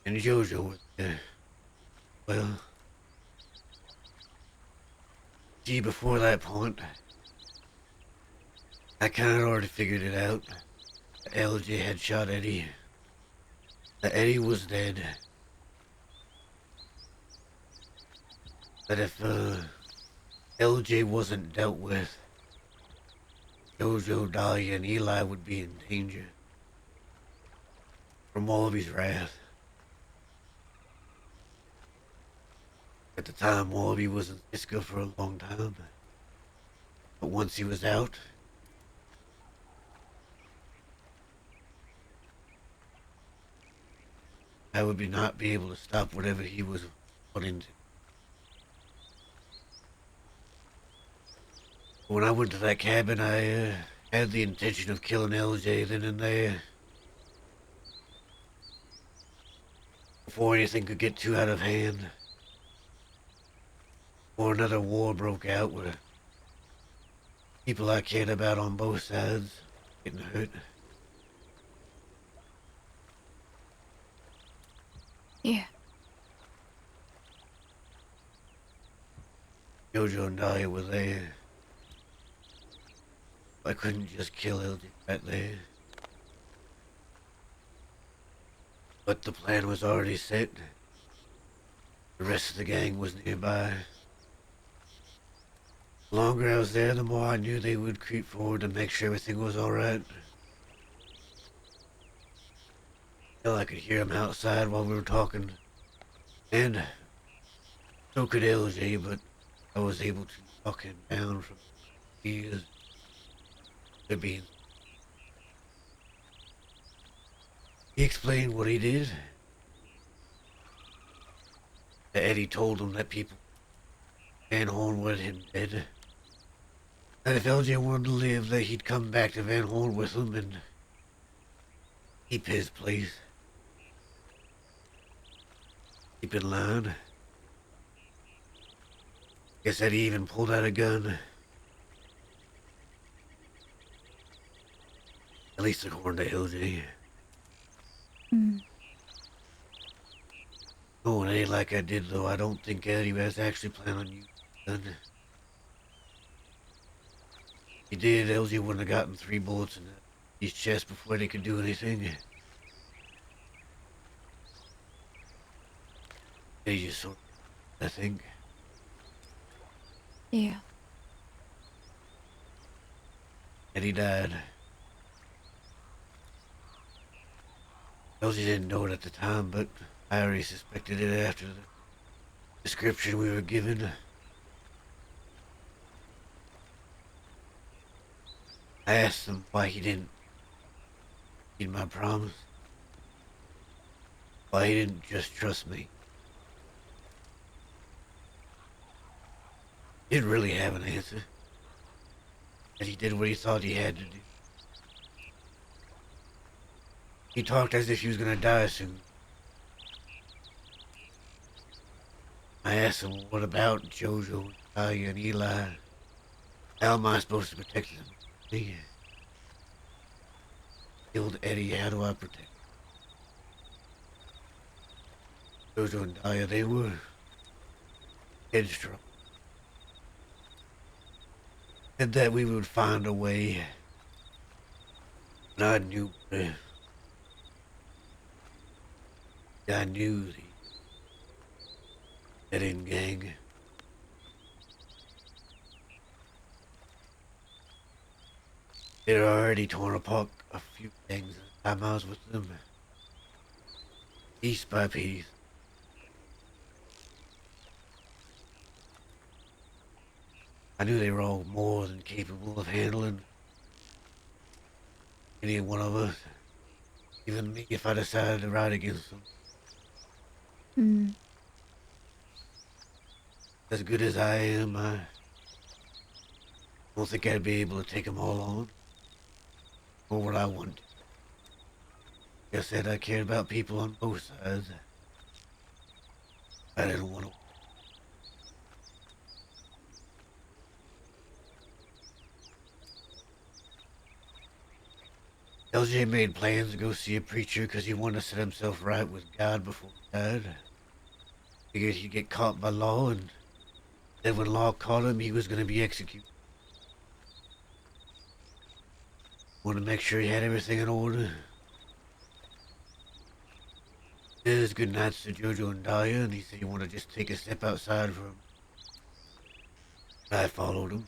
Speaker 1: And Jojo was there. Well, see, before that point, I kind of already figured it out. LJ had shot Eddie. That Eddie was dead. That if LJ wasn't dealt with, Jojo, Dahlia, and Eli would be in danger from all of his wrath. At the time, Wallaby was in Cisco for a long time. But once he was out, I would not be able to stop whatever he was put into. When I went to that cabin, I had the intention of killing LJ then and there. Before anything could get too out of hand. Or another war broke out where people I cared about on both sides getting hurt.
Speaker 4: Yeah.
Speaker 1: Jojo and Dahlia were there. I couldn't just kill LJ right there. But the plan was already set. The rest of the gang was nearby. The longer I was there, the more I knew they would creep forward to make sure everything was alright. Hell, I could hear them outside while we were talking. And so could LJ, but I was able to talk him down from years. To be. He explained what he did. That Eddie told him that people Van Horn wanted him dead. That if LJ wanted to live, that he'd come back to Van Horn with him and keep his place. Keep in line. Guess Eddie even pulled out a gun. At least according to LJ. Oh, it ain't like I did, though. I don't think Eddie was actually planning on using the gun. If he did, LJ wouldn't have gotten 3 bullets in his chest before they could do anything. Eddie just sort of, I think.
Speaker 4: Yeah.
Speaker 1: Eddie died. Elsie didn't know it at the time, but I already suspected it after the description we were given. I asked him why he didn't keep my promise. Why he didn't just trust me. He didn't really have an answer. And he did what he thought he had to do. He talked as if he was gonna die soon. I asked him, what about Jojo, Talia, and Eli? How am I supposed to protect them? He killed Eddie, how do I protect them? Jojo and Talia, they were headstrong. Said that we would find a way. And I knew the Eddie gang. They'd already torn apart a few things the time I was with them. Piece by piece. I knew they were all more than capable of handling any one of us. Even me, if I decided to ride against them.
Speaker 4: Hmm.
Speaker 1: As good as I am, I don't think I'd be able to take them all on. Or what I want. Like I said, I cared about people on both sides. I didn't want to. LJ made plans to go see a preacher because he wanted to set himself right with God before he died. Figured he'd get caught by law, and then when law caught him, he was going to be executed. Wanted to make sure he had everything in order. Did his good nights to Jojo and Dahlia, and he said he wanted to just take a step outside for him. I followed him.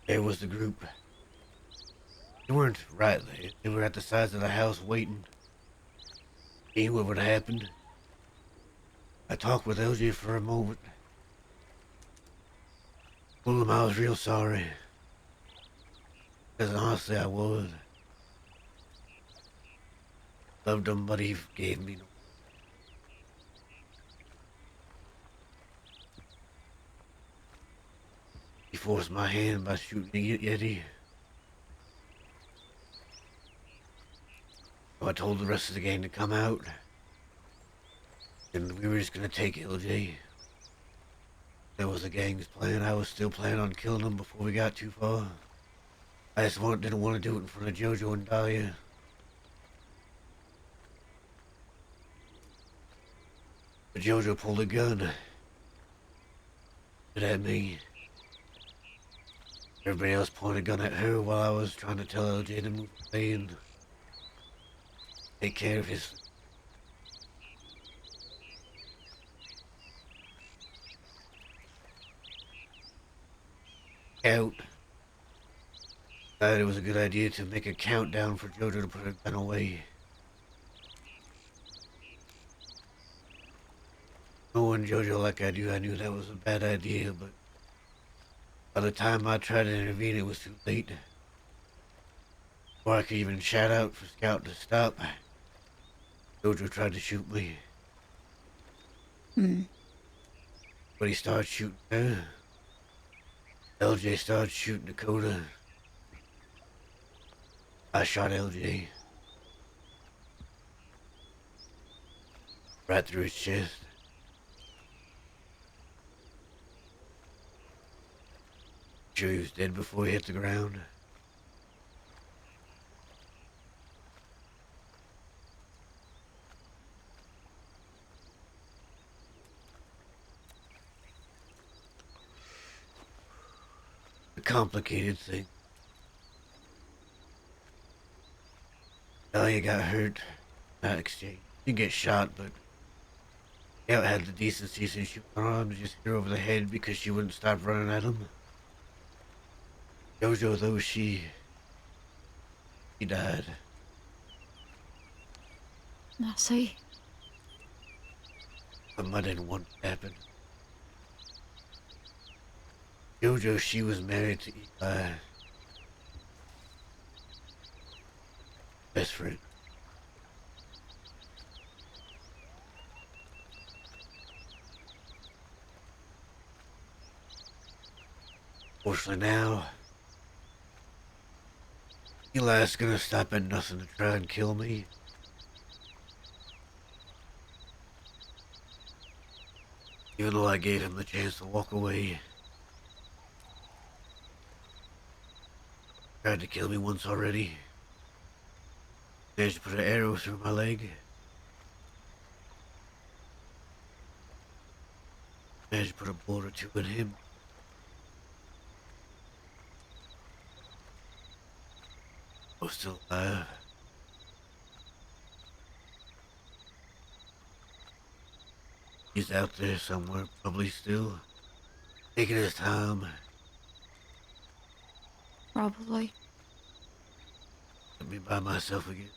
Speaker 1: There was the group. They weren't right there. They were at the sides of the house waiting. Seeing what would happen. I talked with LJ for a moment. Told him I was real sorry. Because honestly I was. Loved him, but he gave me no. He forced my hand by shooting Eddie. So I told the rest of the gang to come out. And we were just gonna take LJ. That was the gang's plan. I was still planning on killing him before we got too far. I just didn't want to do it in front of Jojo and Dahlia. But Jojo pulled a gun. It at me. Everybody else pointed a gun at her while I was trying to tell LJ to move away and take care of his. Out. Decided it was a good idea to make a countdown for Jojo to put her gun away. Knowing Jojo like I do, I knew that was a bad idea, but by the time I tried to intervene, it was too late. Before I could even shout out for Scout to stop, Jojo tried to shoot me. But he started shooting her. LJ started shooting Dakota. I shot LJ. Right through his chest. Sure he was dead before he hit the ground. A complicated thing. Dahlia got hurt. Not exchange. Didn't get shot, but Scout had the decency to shoot her arm to just hit her over the head because she wouldn't stop running at him. Jojo, though, she died.
Speaker 4: I see.
Speaker 1: Something I didn't want to happen. Jojo, she was married to Eli. Best friend. Fortunately now, Eli's gonna stop at nothing to try and kill me. Even though I gave him the chance to walk away. Tried to kill me once already. Managed to put an arrow through my leg. Managed to put a bullet or two in him. I was still alive. He's out there somewhere, probably still taking his time.
Speaker 4: Probably.
Speaker 1: Let me by myself again.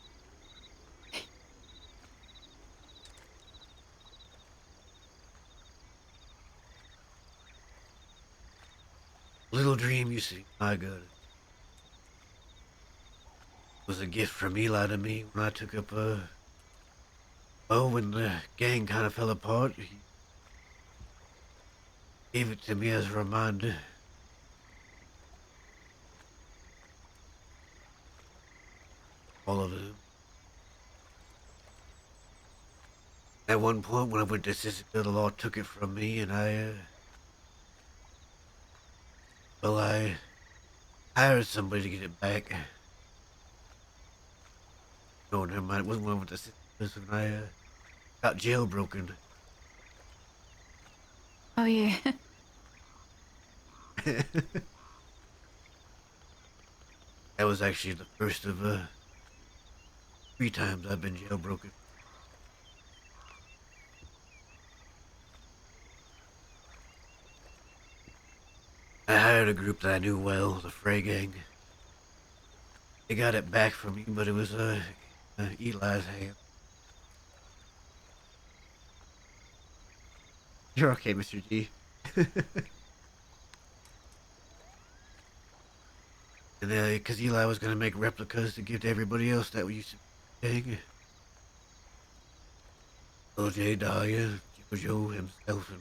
Speaker 1: Little dream you see, my God. Was a gift from Eli to me when I took up when the gang kind of fell apart. He gave it to me as a reminder. All of them. At one point when I went to Sisika, the law took it from me and I hired somebody to get it back. No, never mind. It wasn't when I went to Sisika. It was when I got jailbroken.
Speaker 4: Oh, yeah.
Speaker 1: That was actually the first of 3 times I've been jailbroken. I hired a group that I knew well, the Frey Gang. They got it back from me, but it was Eli's hand. You're okay, Mr. G. And because Eli was gonna make replicas to give to everybody else that we used to gang. LJ, Dahlia, Jojo, himself, and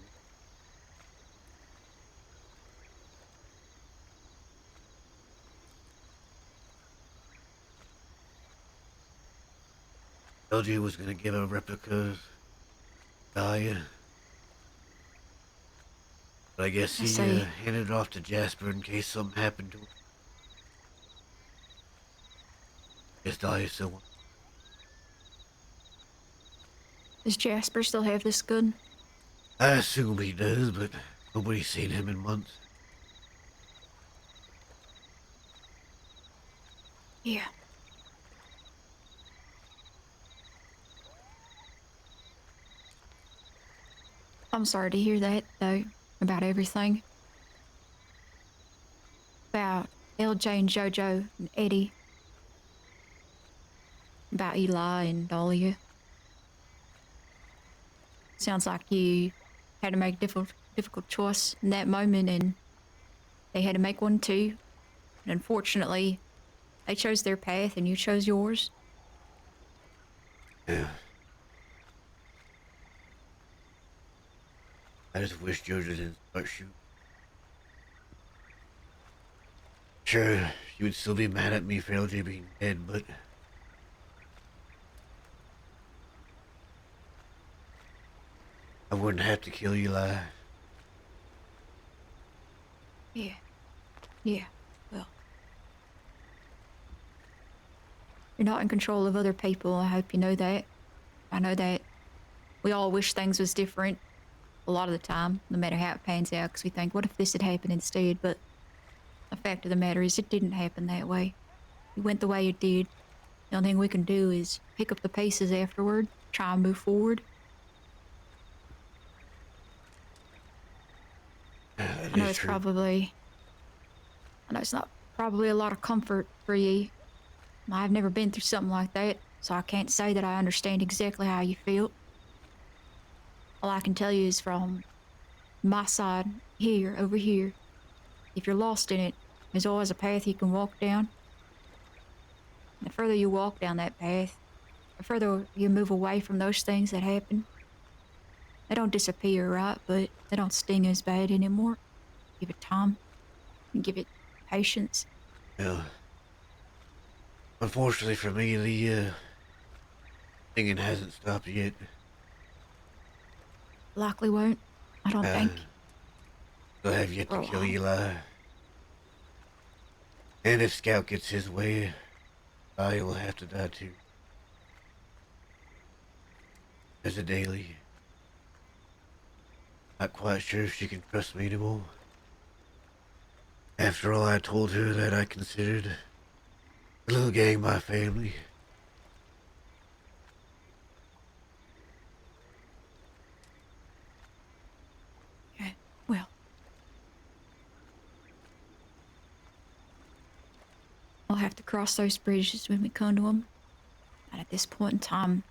Speaker 1: LJ was gonna give a replica Dahlia. But I guess he handed it off to Jasper in case something happened to him. Guess Dahlia still wants.
Speaker 4: Does Jasper still have this gun?
Speaker 1: I assume he does, but nobody's seen him in months.
Speaker 4: Yeah. I'm sorry to hear that, though, about everything. About LJ and JoJo and Eddie. About Eli and Dahlia. Sounds like you had to make a difficult choice in that moment, and they had to make one too. And unfortunately, they chose their path and you chose yours.
Speaker 1: Yeah. I just wish Jojo didn't start shooting. Sure, she would still be mad at me for LJ being dead, but I wouldn't have to kill Eli.
Speaker 4: Yeah. Yeah. Well. You're not in control of other people. I hope you know that. I know that we all wish things was different a lot of the time, no matter how it pans out, because we think, what if this had happened instead? But the fact of the matter is, it didn't happen that way. It went the way it did. The only thing we can do is pick up the pieces afterward, try and move forward. I know it's probably, I know it's not probably a lot of comfort for you. I've never been through something like that, so I can't say that I understand exactly how you feel. All I can tell you is from my side, here, over here, if you're lost in it, there's always a path you can walk down. And the further you walk down that path, the further you move away from those things that happen. They don't disappear, right? But they don't sting as bad anymore. Give it time and give it patience.
Speaker 1: Yeah. Unfortunately for me, the singing hasn't stopped yet.
Speaker 4: Likely won't, I don't think.
Speaker 1: Still have yet to
Speaker 4: For a
Speaker 1: kill
Speaker 4: while.
Speaker 1: Eli. And if Scout gets his way, I will have to die too. As a daily. Not quite sure if she can trust me anymore. After all, I told her that I considered the little gang my family.
Speaker 4: Yeah, well. I'll have to cross those bridges when we come to them. And at this point in time,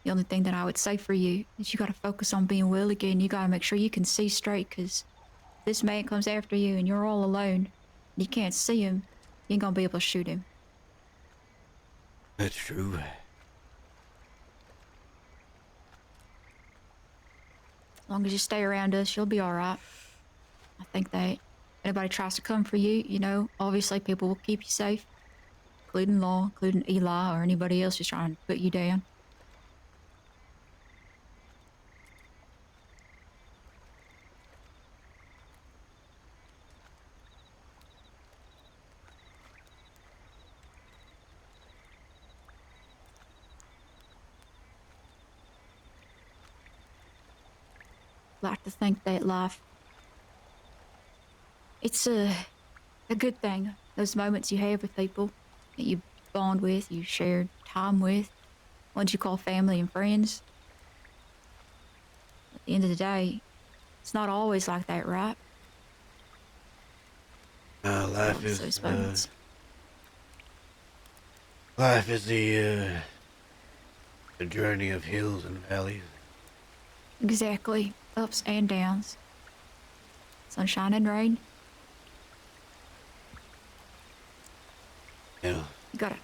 Speaker 4: the only thing that I would say for you is you gotta focus on being well again. You gotta make sure you can see straight, because if this man comes after you and you're all alone, and you can't see him, you ain't gonna be able to shoot him.
Speaker 1: That's true.
Speaker 4: As long as you stay around us, you'll be alright. I think that if anybody tries to come for you, you know, obviously people will keep you safe, including Law, including Eli, or anybody else who's trying to put you down. Like to think that life, it's a good thing. Those moments you have with people that you bond with, you shared time with, ones you call family and friends. At the end of the day, it's not always like that, right?
Speaker 1: Life
Speaker 4: Always
Speaker 1: is
Speaker 4: those moments.
Speaker 1: life is the journey of hills and valleys.
Speaker 4: Exactly. Ups and downs. Sunshine and rain.
Speaker 1: Yeah.
Speaker 4: You gotta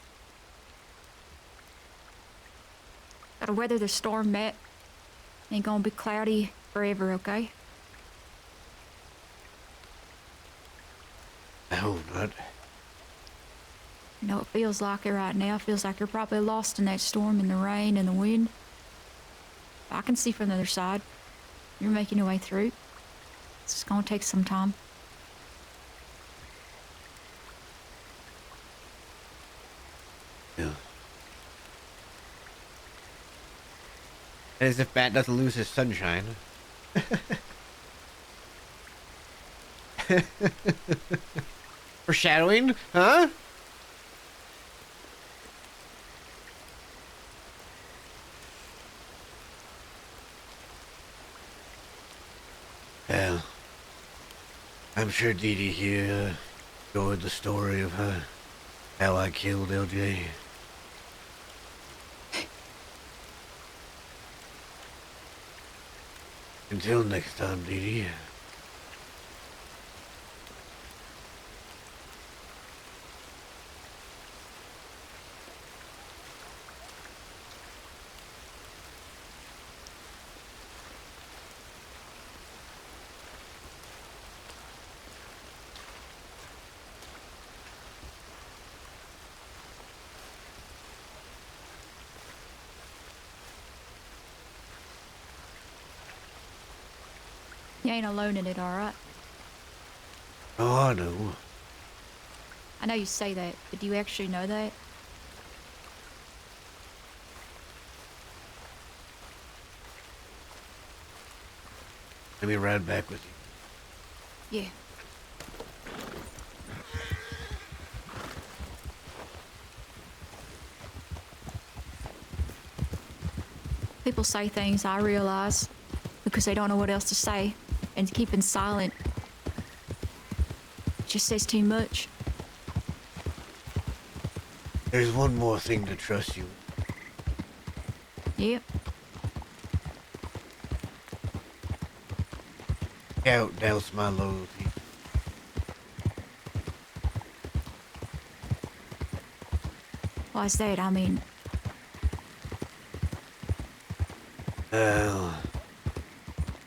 Speaker 4: weather the storm, Matt. Ain't gonna be cloudy forever, okay?
Speaker 1: I hope not.
Speaker 4: You know, it feels like it right now. It feels like you're probably lost in that storm and the rain and the wind. I can see from the other side. You're making your way through. It's just gonna take some time.
Speaker 1: Yeah. As if Bat doesn't lose his sunshine. Foreshadowing, huh? Yeah. I'm sure Dee Dee here enjoyed the story of how I killed LJ. Until next time, Dee Dee.
Speaker 4: You ain't alone in it, alright?
Speaker 1: Oh, I know.
Speaker 4: I know you say that, but do you actually know that?
Speaker 1: Let me ride back with you.
Speaker 4: Yeah. People say things, I realize, because they don't know what else to say, and keeping silent just says too much.
Speaker 1: There's one more thing to trust you.
Speaker 4: Yep.
Speaker 1: Doubts my loyalty.
Speaker 4: Why's that? I mean,
Speaker 1: Well,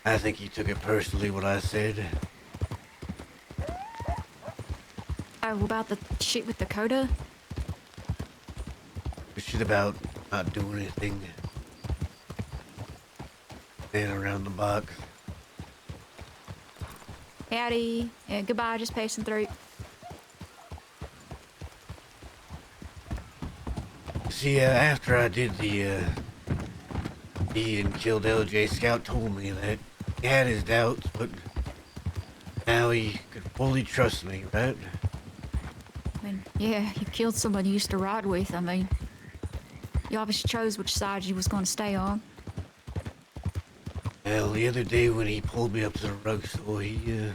Speaker 1: I think he took it personally what I said.
Speaker 4: oh, about the shit with Dakota?
Speaker 1: The shit about not doing anything. Staying around the box.
Speaker 4: Howdy. Yeah, goodbye, just passing through.
Speaker 1: See, after I did he and killed LJ, Scout told me that he had his doubts, but now he could fully trust me, right?
Speaker 4: I mean, yeah, you killed someone you used to ride with. I mean, you obviously chose which side you was going to stay on.
Speaker 1: Well, the other day when he pulled me up to the rug store, he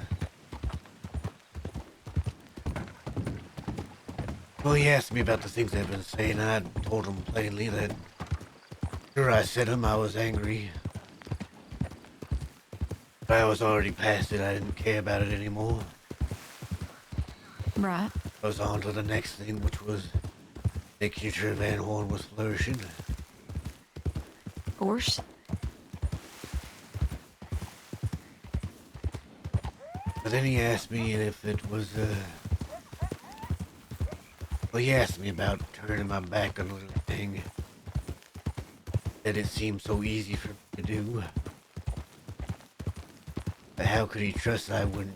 Speaker 1: asked me about the things I've been saying. I told him plainly that, sure, I said him, I was angry. But I was already past it. I didn't care about it anymore.
Speaker 4: Right.
Speaker 1: I was on to the next thing, which was making sure Van Horn was flourishing.
Speaker 4: Of course.
Speaker 1: But then he asked me if it was, well, he asked me about turning my back on the little thing. That it seemed so easy for me to do. But how could he trust I wouldn't?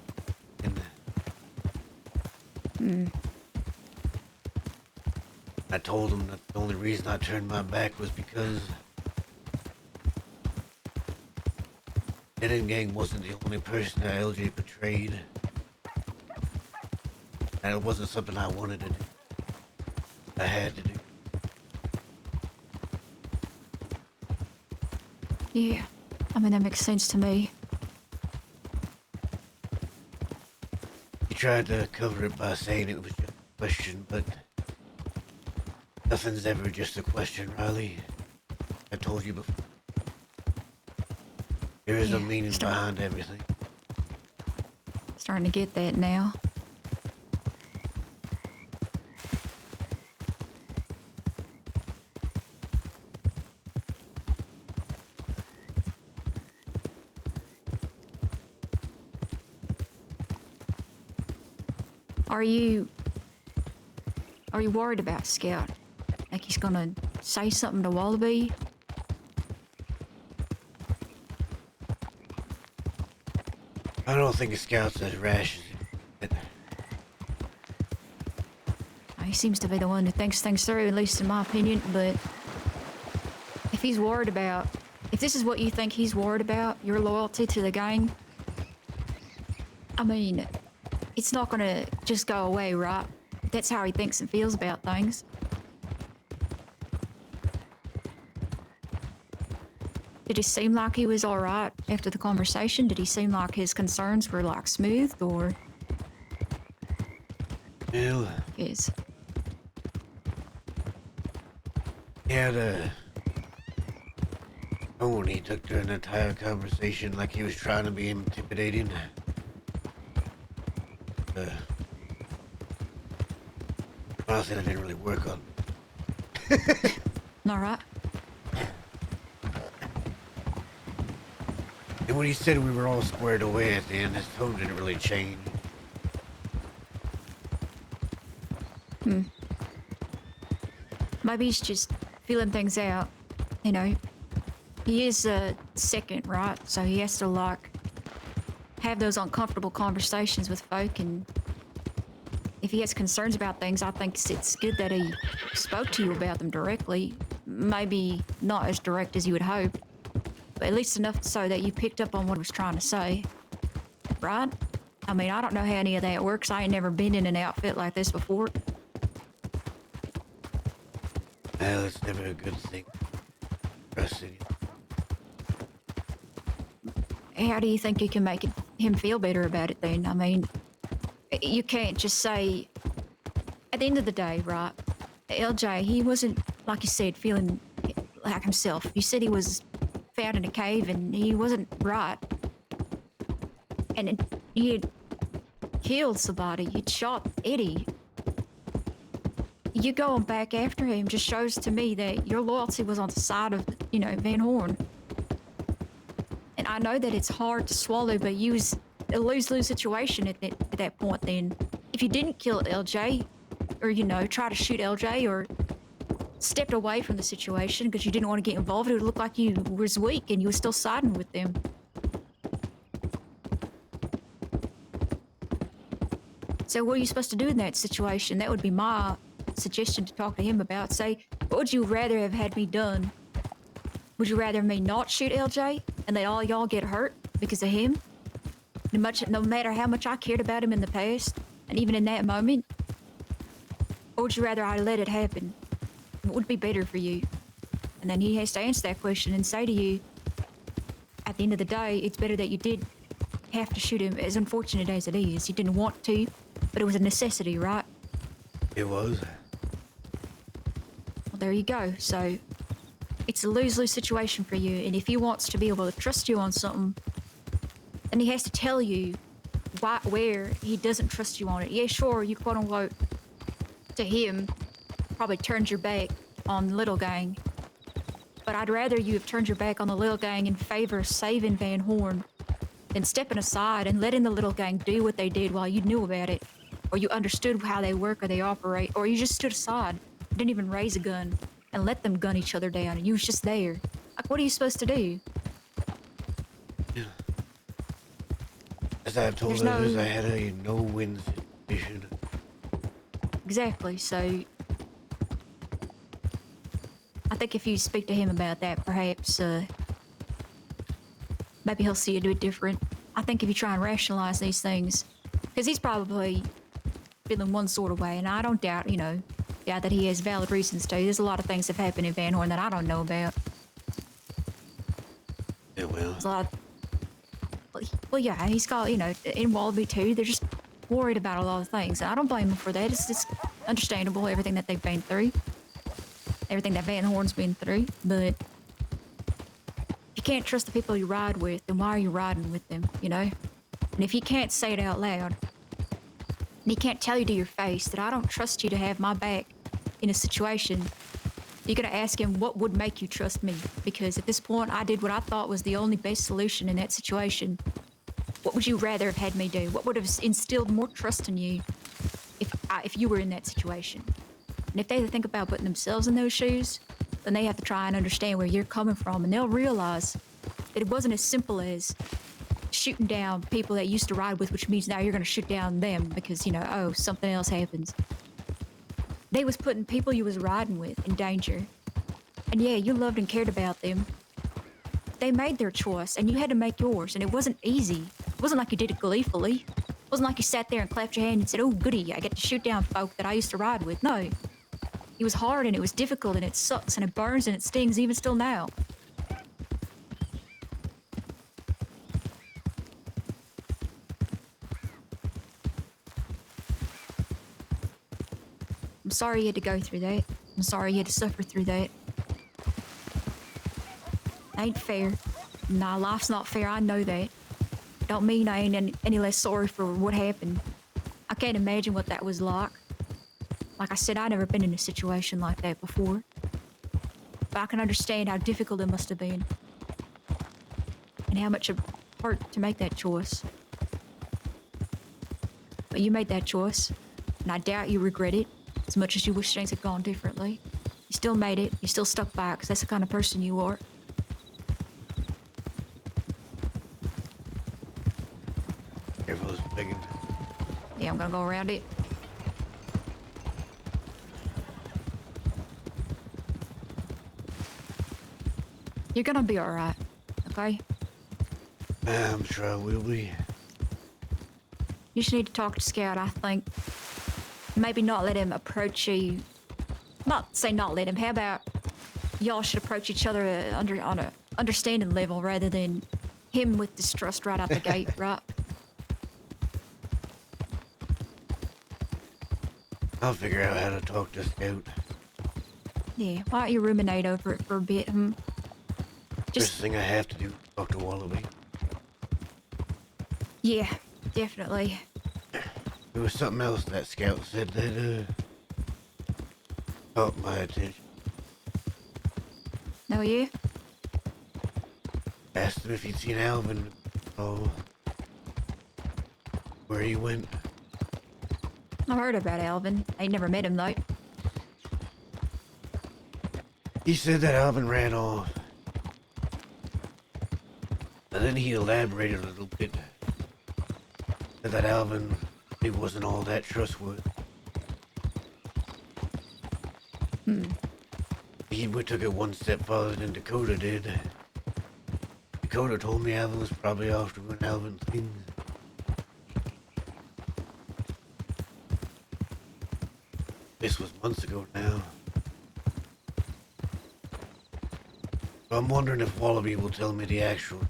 Speaker 1: And I told him that the only reason I turned my back was because Dead Gang wasn't the only person that LJ betrayed. And it wasn't something I wanted to do. I had to do.
Speaker 4: Yeah. I mean, that makes sense to me.
Speaker 1: He tried to cover it by saying it was just a question, but nothing's ever just a question, Riley. I told you before. There is a
Speaker 4: Yeah,
Speaker 1: meaning behind everything.
Speaker 4: Starting to get that now. Are you worried about Scout? Like he's gonna say something to Wallaby?
Speaker 1: I don't think a scout's as rash as it.
Speaker 4: He seems to be the one who thinks things through, at least in my opinion, but if he's worried about, if this is what you think he's worried about, your loyalty to the gang, I mean, it's not gonna just go away, right? That's how he thinks and feels about things. Did he seem like he was all right after the conversation? Did he seem like his concerns were like smooth or?
Speaker 1: Well,
Speaker 4: Yes.
Speaker 1: he had tone he took during the entire conversation like he was trying to be intimidating. Honestly, that didn't really work on me.
Speaker 4: All right.
Speaker 1: And when he said we were all squared away at the end, his tone didn't really change.
Speaker 4: Maybe he's just feeling things out. You know, he is a second, right? So he has to like have those uncomfortable conversations with folk, and if he has concerns about things, I think it's good that he spoke to you about them directly. Maybe not as direct as you would hope, but at least enough so that you picked up on what he was trying to say. Right? I mean, I don't know how any of that works. I ain't never been in an outfit like this before.
Speaker 1: Well, it's never a good thing. Trust in you.
Speaker 4: How do you think you can make him feel better about it then? I mean, you can't just say, at the end of the day, right? LJ, he wasn't, like you said, feeling like himself. You said he was found in a cave and he wasn't right. And he had killed somebody. He'd shot Eddie. You going back after him just shows to me that your loyalty was on the side of, Van Horn. And I know that it's hard to swallow, but you was a lose-lose situation at that point then. If you didn't kill LJ, or, try to shoot LJ, or stepped away from the situation because you didn't want to get involved, it would look like you was weak and you were still siding with them. So what are you supposed to do in that situation? That would be my suggestion to talk to him about. Say, what would you rather have had me done? Would you rather me not shoot LJ and let all y'all get hurt because of him? No matter how much I cared about him in the past, and even in that moment? Or would you rather I let it happen? What would be better for you? And then he has to answer that question and say to you, at the end of the day, it's better that you did have to shoot him, as unfortunate as it is. You didn't want to, but it was a necessity, right?
Speaker 1: It was.
Speaker 4: Well, there you go. So it's a lose-lose situation for you. And if he wants to be able to trust you on something, then he has to tell you where he doesn't trust you on it. Yeah, sure, you quote-unquote, to him, probably turned your back on the little gang. But I'd rather you have turned your back on the little gang in favor of saving Van Horn than stepping aside and letting the little gang do what they did while you knew about it, or you understood how they work or they operate, or you just stood aside, didn't even raise a gun, and let them gun each other down, and you was just there. Like, what are you supposed to do?
Speaker 1: As I told others, I had a no-win situation.
Speaker 4: Exactly, so I think if you speak to him about that, perhaps maybe he'll see it a bit different. I think if you try and rationalize these things, because he's probably feeling one sort of way, and I don't doubt, that he has valid reasons to. There's a lot of things that have happened in Van Horn that I don't know about.
Speaker 1: Yeah, well.
Speaker 4: There's a lot of, well, yeah, he's got, in Wallaby too, they're just worried about a lot of things. And I don't blame them for that. It's understandable, everything that they've been through. Everything that Van Horn's been through. But if you can't trust the people you ride with, then why are you riding with them, And if you can't say it out loud, and he can't tell you to your face that I don't trust you to have my back in a situation, you're going to ask him what would make you trust me. Because at this point, I did what I thought was the only best solution in that situation. What would you rather have had me do? What would have instilled more trust in you if you were in that situation? And if they think about putting themselves in those shoes, then they have to try and understand where you're coming from, and they'll realize that it wasn't as simple as shooting down people that you used to ride with, which means now you're going to shoot down them because, something else happens. They was putting people you was riding with in danger. And yeah, you loved and cared about them. They made their choice, and you had to make yours, and it wasn't easy. It wasn't like you did it gleefully. It wasn't like you sat there and clapped your hand and said, oh, goody, I get to shoot down folk that I used to ride with. No. It was hard, and it was difficult, and it sucks, and it burns, and it stings even still now. I'm sorry you had to go through that. I'm sorry you had to suffer through that. Ain't fair. Nah, life's not fair, I know that. Don't mean I ain't any less sorry for what happened. I can't imagine what that was like. Like I said, I've never been in a situation like that before. But I can understand how difficult it must have been. And how much it hurt to make that choice. But you made that choice, and I doubt you regret it, as much as you wish things had gone differently. You still made it, you still stuck by it, because that's the kind of person you are.
Speaker 1: Careful, it's big.
Speaker 4: Yeah, I'm gonna go around it. You're gonna be alright, okay?
Speaker 1: I'm sure I will be.
Speaker 4: You just need to talk to Scout, I think. Maybe not let him approach you. Not say not let him. How about y'all should approach each other on a understanding level rather than him with distrust right out the gate, right?
Speaker 1: I'll figure out how to talk to Scout.
Speaker 4: Yeah, why don't you ruminate over it for a bit?
Speaker 1: First
Speaker 4: Just,
Speaker 1: thing I have to do is talk to Wallaby.
Speaker 4: yeah, definitely.
Speaker 1: There was something else that scout said that, caught my attention.
Speaker 4: No, yeah?
Speaker 1: Asked him if he'd seen Alvin. Oh, where he went.
Speaker 4: I've heard about Alvin. I ain't never met him, though.
Speaker 1: He said that Alvin ran off. And then he elaborated a little bit. Said that Alvin, he wasn't all that trustworthy. He took it one step farther than Dakota did. Dakota told me Alvin was probably off doing Alvin things. This was months ago now. I'm wondering if Wallaby will tell me the actual.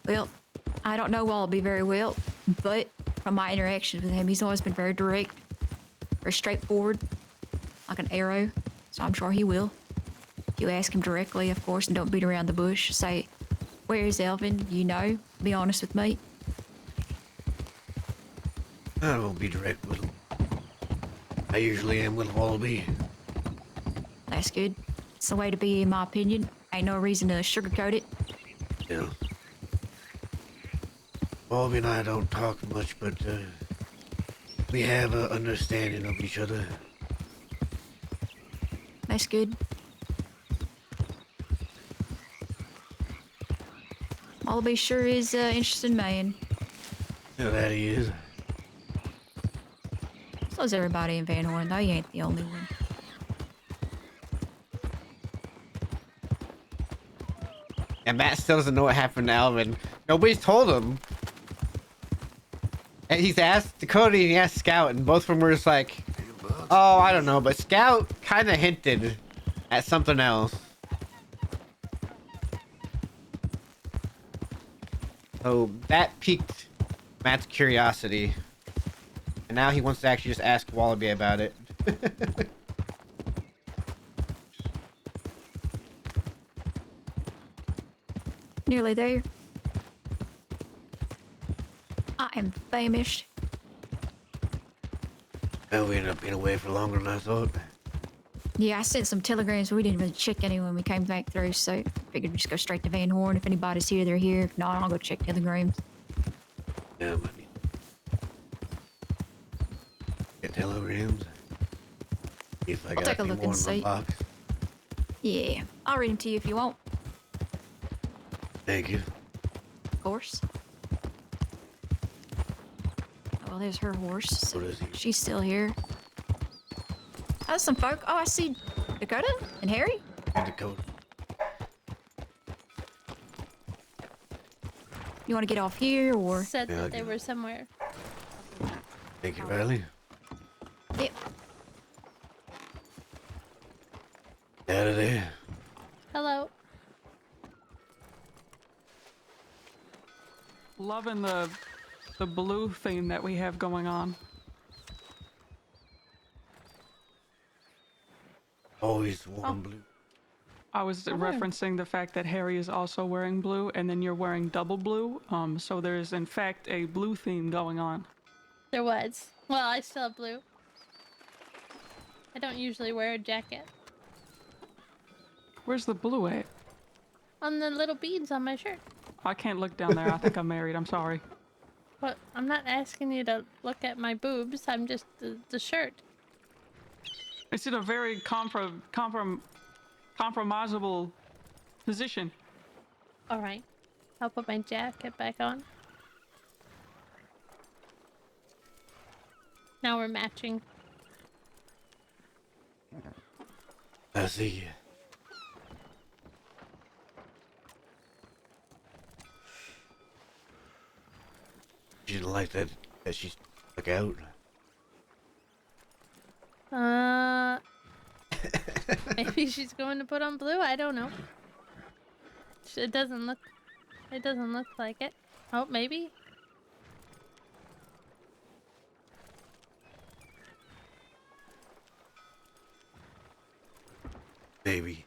Speaker 4: Well, I don't know Wallaby very well, but from my interactions with him, he's always been very direct, very straightforward, like an arrow, so I'm sure he will. If you ask him directly, of course, and don't beat around the bush, say, "Where is Alvin? You know, be honest with me."
Speaker 1: I won't be direct with him. I usually am with Wallaby.
Speaker 4: That's good. It's the way to be, in my opinion. Ain't no reason to sugarcoat it.
Speaker 1: You know. Wallaby and I don't talk much, but we have an understanding of each other.
Speaker 4: That's good. Wallaby sure is interesting man.
Speaker 1: You know that he is.
Speaker 4: So is everybody in Van Horn, though. You ain't the only one.
Speaker 6: And Matt still doesn't know what happened to Alvin. Nobody's told him. And he's asked Dakota and he asked Scout, and both of them were just like, oh, I don't know. But Scout kind of hinted at something else. So that piqued Matt's curiosity. And now he wants to actually just ask Wallaby about it.
Speaker 4: Nearly there. I am famished.
Speaker 1: Well, we ended up being away for longer than I thought.
Speaker 4: Yeah, I sent some telegrams, but we didn't really check any when we came back through, so figured we'd just go straight to Van Horn. If anybody's here, they're here. If not, I'll go check telegrams.
Speaker 1: Yeah, but get telegrams. See if I got
Speaker 4: take a
Speaker 1: any
Speaker 4: look
Speaker 1: more
Speaker 4: and
Speaker 1: in my
Speaker 4: see.
Speaker 1: box.
Speaker 4: Yeah, I'll read them to you if you want,
Speaker 1: Thank you.
Speaker 4: of course. Oh, well, there's her horse. So
Speaker 1: What is he?
Speaker 4: she's still here. How's some folk? Oh, I see Dakota and Harry.
Speaker 1: And Dakota.
Speaker 4: You want to get off here, or?
Speaker 7: Said
Speaker 1: Yeah, I'll
Speaker 7: that they
Speaker 1: get
Speaker 7: were somewhere.
Speaker 1: Thank you, Riley.
Speaker 4: Yep.
Speaker 1: Out of there.
Speaker 7: Hello.
Speaker 5: Loving the blue theme that we have going on.
Speaker 1: Always warm blue.
Speaker 5: I was referencing the fact that Harry is also wearing blue, and then you're wearing double blue. So there's in fact a blue theme going on.
Speaker 7: There was. Well, I still have blue. I don't usually wear a jacket.
Speaker 5: Where's the blue at?
Speaker 7: On the little beads on my shirt.
Speaker 5: I can't look down there. I think I'm married. I'm sorry.
Speaker 7: But I'm not asking you to look at my boobs. I'm just the shirt.
Speaker 5: It's in a very compromisable position.
Speaker 7: All right. I'll put my jacket back on. Now we're matching.
Speaker 1: I see. She didn't like that she stuck out.
Speaker 7: Maybe she's going to put on blue. I don't know. It doesn't look like it. Oh, maybe.
Speaker 1: Maybe.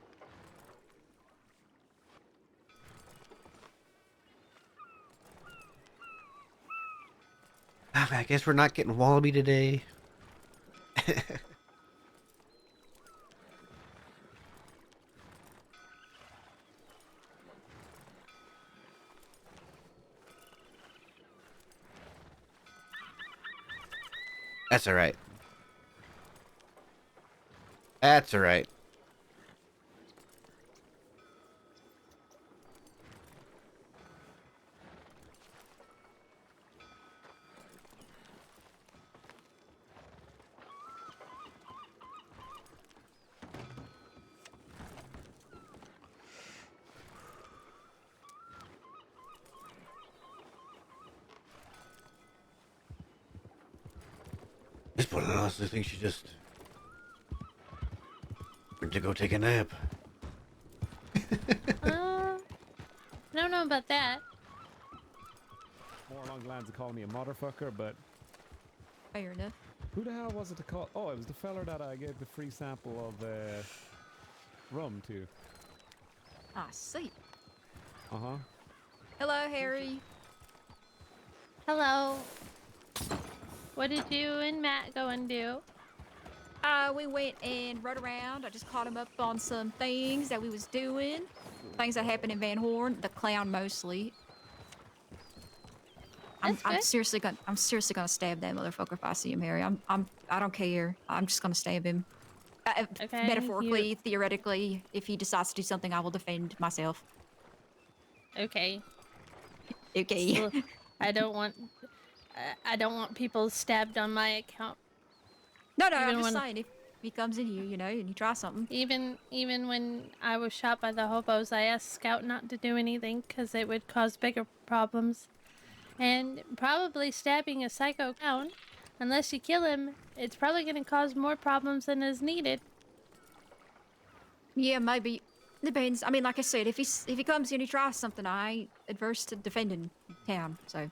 Speaker 1: I guess we're not getting Wallaby today. That's alright. That's alright. This one, I honestly think she just went to go take a nap.
Speaker 7: I don't know about that.
Speaker 8: More along the lines of calling me a motherfucker, but
Speaker 4: Fair enough.
Speaker 8: who the hell was it to call? Oh, it was the feller that I gave the free sample of rum to.
Speaker 4: I see.
Speaker 8: Uh-huh.
Speaker 4: Hello, Harry.
Speaker 7: Hello. What did you and Matt go and do?
Speaker 4: We went and rode around. I just caught him up on some things that we was doing. Things that happened in Van Horn. The clown mostly. I'm
Speaker 7: That's good.
Speaker 4: seriously gonna stab that motherfucker if I see him, Harry. I don't care. I'm just gonna stab him.
Speaker 7: Okay,
Speaker 4: Metaphorically, theoretically, if he decides to do something, I will defend myself.
Speaker 7: Okay.
Speaker 4: Okay.
Speaker 7: Well, I don't want people stabbed on my account.
Speaker 4: No,
Speaker 7: even
Speaker 4: I'm just
Speaker 7: when-
Speaker 4: saying, if he comes in here, you know, and he tries something.
Speaker 7: Even when I was shot by the hobos, I asked Scout not to do anything because it would cause bigger problems. And probably stabbing a psycho clown, unless you kill him, it's probably going to cause more problems than is needed.
Speaker 4: Yeah, maybe. Depends. I mean, like I said, if he comes in and he tries something, I ain't adverse to defending town. So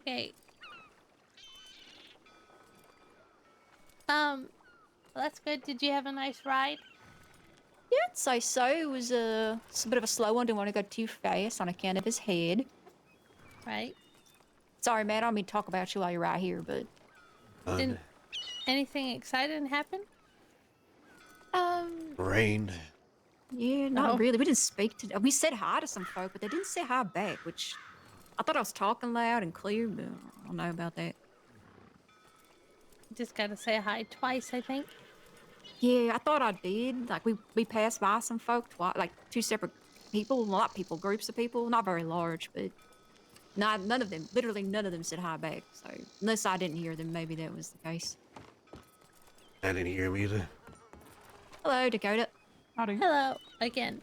Speaker 7: Okay. Well, that's good. Did you have a nice ride?
Speaker 4: yeah, I'd say so. It was it's a bit of a slow one. Didn't want to go too fast on account of his head.
Speaker 7: Right?
Speaker 4: Sorry, Matt. I don't mean to talk about you while you're right here, but
Speaker 7: Didn't anything exciting happen?
Speaker 1: Rain.
Speaker 4: yeah, not
Speaker 7: Oh.
Speaker 4: really. We didn't speak to. We said hi to some folk, but they didn't say hi back. Which I thought I was talking loud and clear, but I don't know about that.
Speaker 7: Just gotta say hi twice, I think.
Speaker 4: Yeah, I thought I did. Like we passed by some folk, like two separate people, not people, groups of people, not very large, but none of them, literally none of them said hi back. So unless I didn't hear them, maybe that was the case.
Speaker 1: I didn't hear him either.
Speaker 4: Hello, Dakota.
Speaker 5: Howdy.
Speaker 7: Hello again.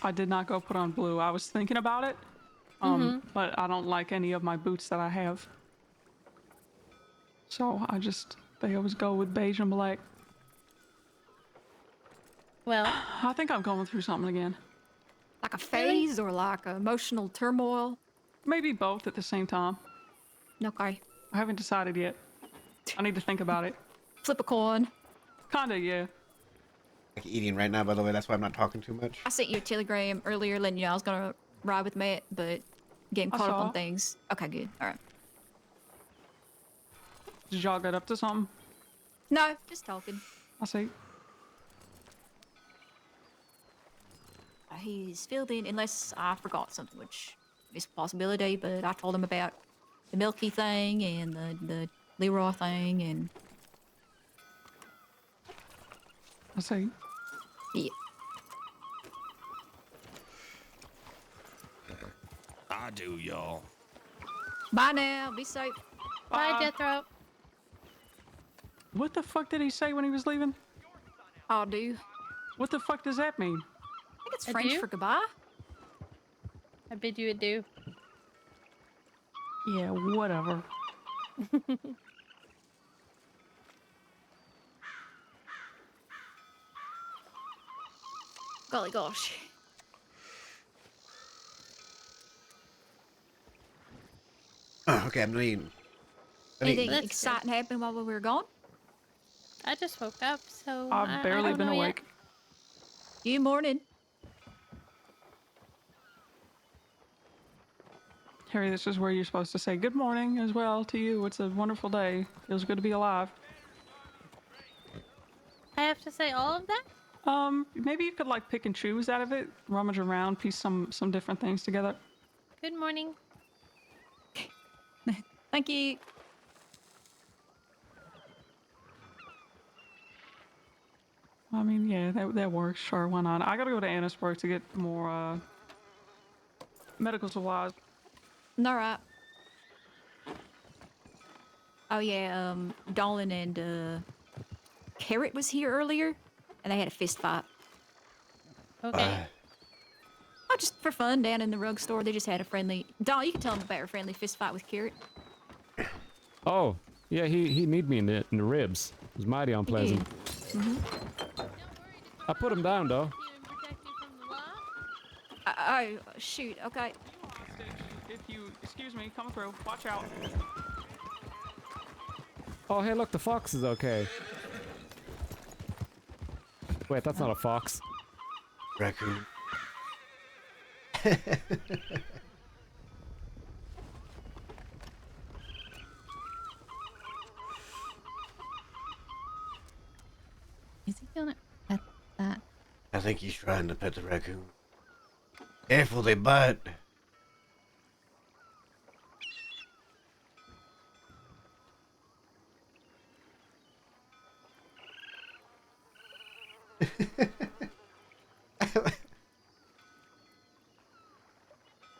Speaker 5: I did not go put on blue. I was thinking about it, but I don't like any of my boots that I have. So they always go with beige and black.
Speaker 7: Well,
Speaker 5: I think I'm going through something again.
Speaker 4: Like a phase or like emotional turmoil?
Speaker 5: Maybe both at the same time.
Speaker 4: Okay.
Speaker 5: I haven't decided yet. I need to think about it.
Speaker 4: Flip a coin.
Speaker 5: Kinda, yeah.
Speaker 6: Like eating right now, by the way. That's why I'm not talking too much.
Speaker 4: I sent you a telegram earlier letting you know I was gonna ride with Matt, but getting
Speaker 5: I
Speaker 4: caught up
Speaker 5: saw
Speaker 4: on
Speaker 5: it.
Speaker 4: things. Okay, good. All right.
Speaker 5: Did y'all get up to something?
Speaker 4: No, just talking.
Speaker 5: I see.
Speaker 4: He's filled in unless I forgot something, which is a possibility, but I told him about the Milky thing and the Leroy thing and
Speaker 5: I see.
Speaker 4: yeah.
Speaker 2: I do, y'all.
Speaker 4: Bye now. Be safe.
Speaker 7: bye, Jethro.
Speaker 5: What the fuck did he say when he was leaving?
Speaker 4: I'll do.
Speaker 5: What the fuck does that mean?
Speaker 4: I think it's
Speaker 7: Adieu?
Speaker 4: French for goodbye.
Speaker 7: I bid you adieu.
Speaker 5: Yeah, whatever.
Speaker 4: Golly gosh.
Speaker 6: Oh, okay, I'm not eating. I mean,
Speaker 4: Anything
Speaker 7: That's good.
Speaker 4: exciting happened while we were gone?
Speaker 7: I just woke up, so
Speaker 5: I've barely
Speaker 7: I don't
Speaker 5: been
Speaker 7: know yet.
Speaker 5: awake.
Speaker 4: Good morning.
Speaker 5: Harry, this is where you're supposed to say good morning as well to you. It's a wonderful day. Feels good to be alive.
Speaker 7: I have to say all of that?
Speaker 5: Maybe you could like pick and choose out of it, rummage around, piece some different things together.
Speaker 7: Good morning.
Speaker 4: Thank you.
Speaker 5: I mean, yeah, that works. Sure, why not? I gotta go to Annisburg to get more medical supplies.
Speaker 4: All right. Oh yeah, Dolan and Carrot was here earlier, and they had a fist fight.
Speaker 7: Okay.
Speaker 4: Oh, just for fun down in the rug store. They just had a friendly. Dolan, you can tell them about a friendly fist fight with Carrot.
Speaker 8: Oh, yeah, he kneed me in the ribs. It was mighty unpleasant. I put him down, though.
Speaker 4: Oh, shoot. Okay.
Speaker 5: If you excuse me, come through. Watch out.
Speaker 8: Oh, hey, look, the fox is okay. Wait, that's not a fox.
Speaker 1: Raccoon.
Speaker 3: Is he gonna pet that?
Speaker 1: I think he's trying to pet the raccoon. Careful, they bite.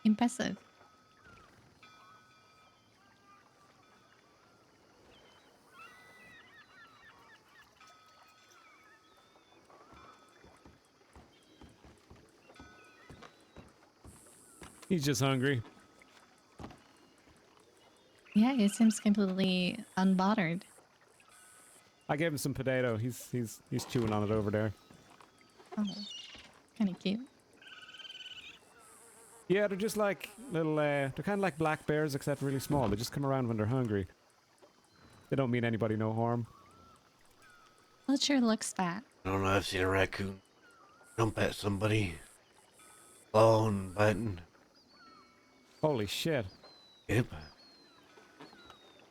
Speaker 3: Impressive.
Speaker 8: He's just hungry.
Speaker 3: Yeah, he seems completely unbothered.
Speaker 8: I gave him some potato. He's chewing on it over there.
Speaker 3: Oh, kind of cute.
Speaker 8: Yeah, they're just like little, they're kind of like black bears, except really small. They just come around when they're hungry. They don't mean anybody no harm.
Speaker 3: Well, it sure looks fat.
Speaker 1: I don't know, I've seen a raccoon jump at somebody. Clawing, biting.
Speaker 8: Holy shit.
Speaker 1: Yep.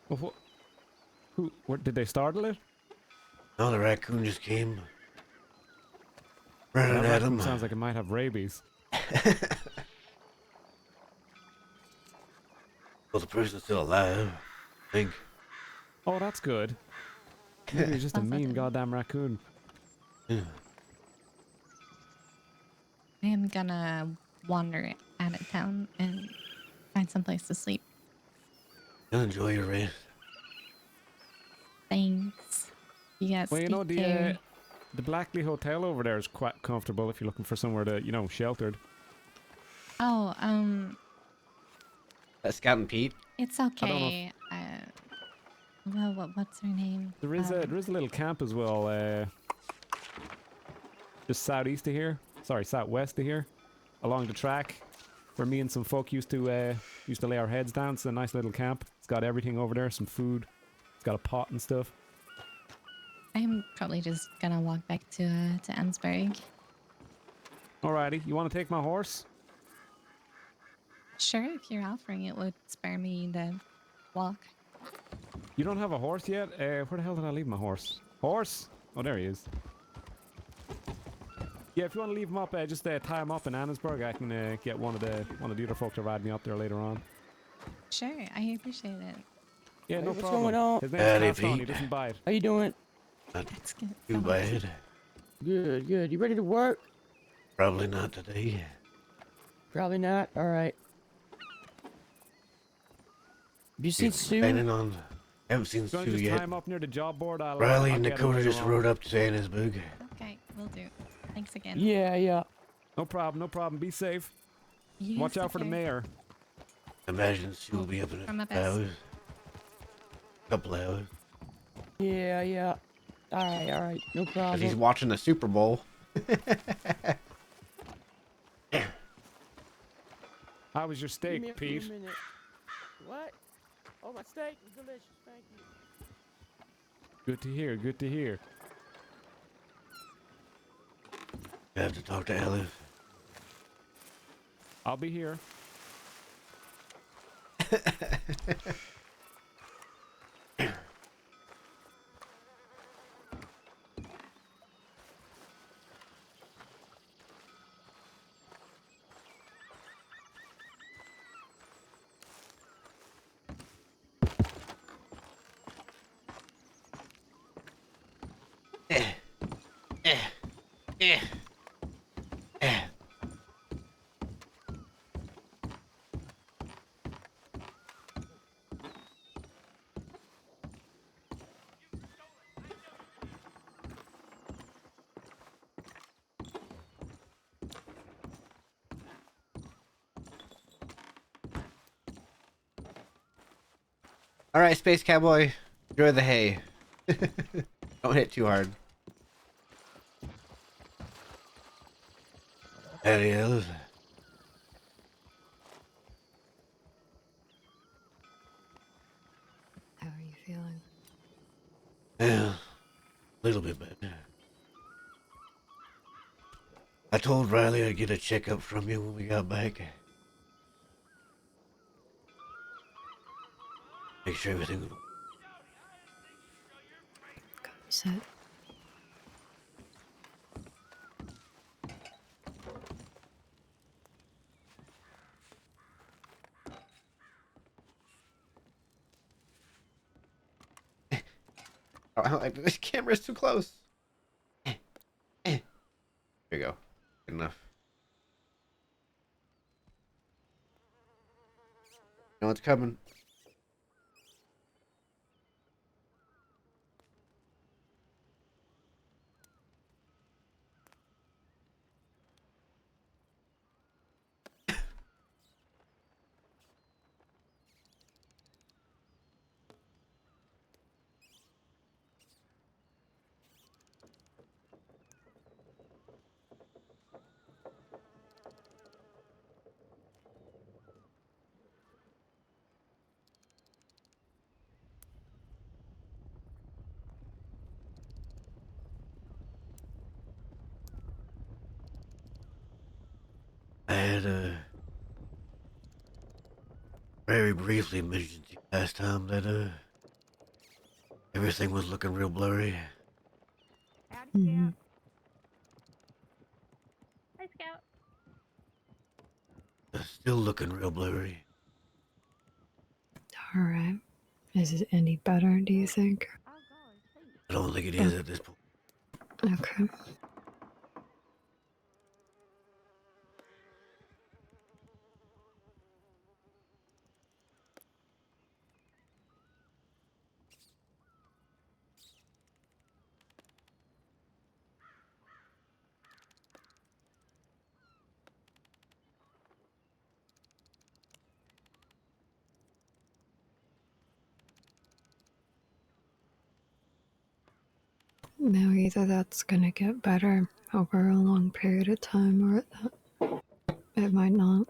Speaker 8: Well, did they startle it?
Speaker 1: No, the raccoon just came.
Speaker 8: That
Speaker 1: Running at
Speaker 8: raccoon
Speaker 1: him.
Speaker 8: sounds like it might have rabies.
Speaker 1: Well, the person's still alive, I think.
Speaker 8: Oh, that's good. Maybe he's just a
Speaker 3: Sounds like
Speaker 8: mean
Speaker 3: it.
Speaker 8: goddamn raccoon.
Speaker 1: Yeah.
Speaker 3: I am gonna wander out of town and find someplace to sleep.
Speaker 1: You'll enjoy your rest.
Speaker 3: Thanks. You guys
Speaker 8: Well, you know,
Speaker 3: take care.
Speaker 8: the Blackley Hotel over there is quite comfortable if you're looking for somewhere to, you know, sheltered.
Speaker 3: Oh,
Speaker 6: Scout and Pete.
Speaker 3: it's
Speaker 8: don't know
Speaker 3: okay. Well, what's her name?
Speaker 8: There is a little camp as well, just southeast of here. Sorry, southwest of here, along the track, where me and some folk used to lay our heads down. It's a nice little camp. It's got everything over there, some food. It's got a pot and stuff.
Speaker 3: I'm probably just gonna walk back to Ansberg.
Speaker 8: Alrighty, you want to take my horse?
Speaker 3: Sure, if you're offering it would spare me the walk.
Speaker 8: You don't have a horse yet? Where the hell did I leave my horse? Horse? Oh, there he is. Yeah, if you want to leave him up, just tie him up in Annisburg. I can get one of the other folk to ride me up there later on.
Speaker 3: Sure, I appreciate it.
Speaker 8: Yeah, no
Speaker 9: What's
Speaker 8: problem.
Speaker 9: going on?
Speaker 8: His name's
Speaker 1: Howdy,
Speaker 8: Gaston. He
Speaker 1: Pete.
Speaker 8: doesn't bite.
Speaker 9: How you doing?
Speaker 3: That's good.
Speaker 1: Too bad.
Speaker 9: Good, good. You ready to work?
Speaker 1: Probably not today.
Speaker 9: Probably not. All right. Have you seen Sue?
Speaker 1: Planning on. Haven't seen
Speaker 8: You want
Speaker 1: Sue
Speaker 8: to just tie
Speaker 1: yet.
Speaker 8: him up near the job board?
Speaker 1: Riley
Speaker 8: I'll
Speaker 1: and
Speaker 8: get him
Speaker 1: Dakota
Speaker 8: later
Speaker 1: just
Speaker 8: on.
Speaker 1: rode up to Sandsburg.
Speaker 3: Okay, will do. Thanks again.
Speaker 9: Yeah, yeah.
Speaker 8: No problem, no problem. Be safe.
Speaker 3: You
Speaker 8: Watch
Speaker 3: guys
Speaker 8: out for the
Speaker 3: take care.
Speaker 8: mayor.
Speaker 1: Imagine Sue will be up in
Speaker 3: Try my
Speaker 1: a
Speaker 3: best.
Speaker 1: hours. Couple hours.
Speaker 9: Yeah, yeah. All right. No
Speaker 6: Because he's
Speaker 9: problem.
Speaker 6: watching the Super Bowl.
Speaker 8: How was your
Speaker 9: Give me
Speaker 8: steak,
Speaker 9: a few
Speaker 8: Pete?
Speaker 9: minutes. What? Oh, my steak was delicious. Thank you.
Speaker 8: Good to hear. Good to hear.
Speaker 1: I have to talk to Ellis.
Speaker 8: I'll be here.
Speaker 6: All right, Space Cowboy, enjoy the hay. Don't hit too hard.
Speaker 1: Howdy, Ellis.
Speaker 10: How are you feeling?
Speaker 1: Yeah, a little bit better. I told Riley I'd get a checkup from you when we got back. Make sure everything was...
Speaker 10: Come sit.
Speaker 6: Oh, I don't like this camera's too close. There you go. Good enough. You know what's coming.
Speaker 1: I had very briefly mentioned to you last time that everything was looking real blurry.
Speaker 10: Mhm.
Speaker 7: Hi, Scout.
Speaker 1: Still looking real blurry.
Speaker 10: All right. Is it any better, do you think?
Speaker 1: I don't think it is at this point.
Speaker 10: Okay. Now, either that's gonna get better over a long period of time, or it might not.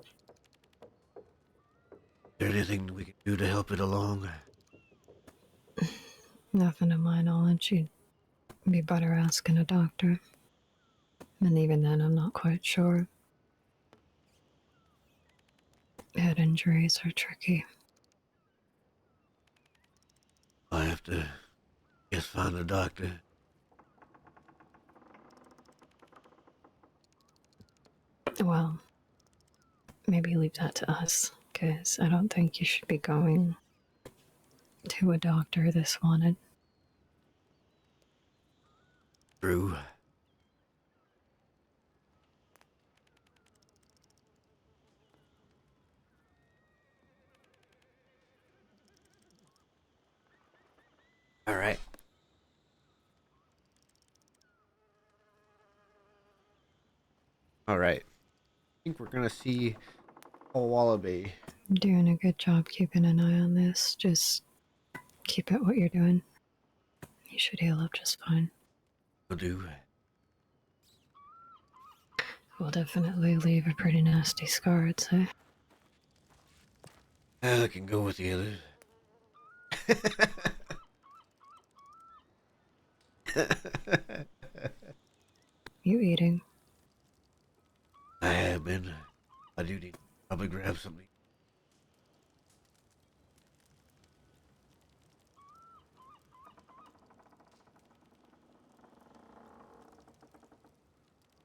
Speaker 1: Is there anything we can do to help it along?
Speaker 10: Nothing to my knowledge. You'd be better asking a doctor. And even then, I'm not quite sure. Head injuries are tricky.
Speaker 1: I have to just find a doctor.
Speaker 10: Well, maybe leave that to us, because I don't think you should be going to a doctor this wanted.
Speaker 1: True.
Speaker 6: All right. All right. I think we're gonna see a wallaby.
Speaker 10: You're doing a good job keeping an eye on this. Just keep at what you're doing. You should heal up just fine.
Speaker 1: Will do.
Speaker 10: Will definitely leave a pretty nasty scar, I'd say.
Speaker 1: I can go with the others.
Speaker 10: You eating?
Speaker 1: I have been. I do need to probably grab something.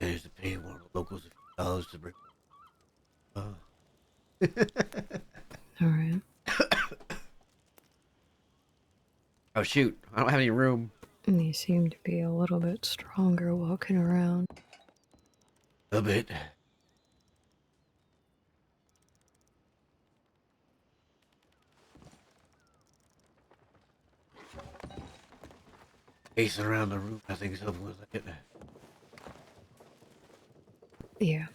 Speaker 1: Managed to pay one of the locals a few dollars to bring.
Speaker 10: All right.
Speaker 6: Oh shoot! I don't have any room.
Speaker 10: And you seem to be a little bit stronger walking around.
Speaker 1: A bit. Pacing around the room, I think is helping with it.
Speaker 10: Yeah.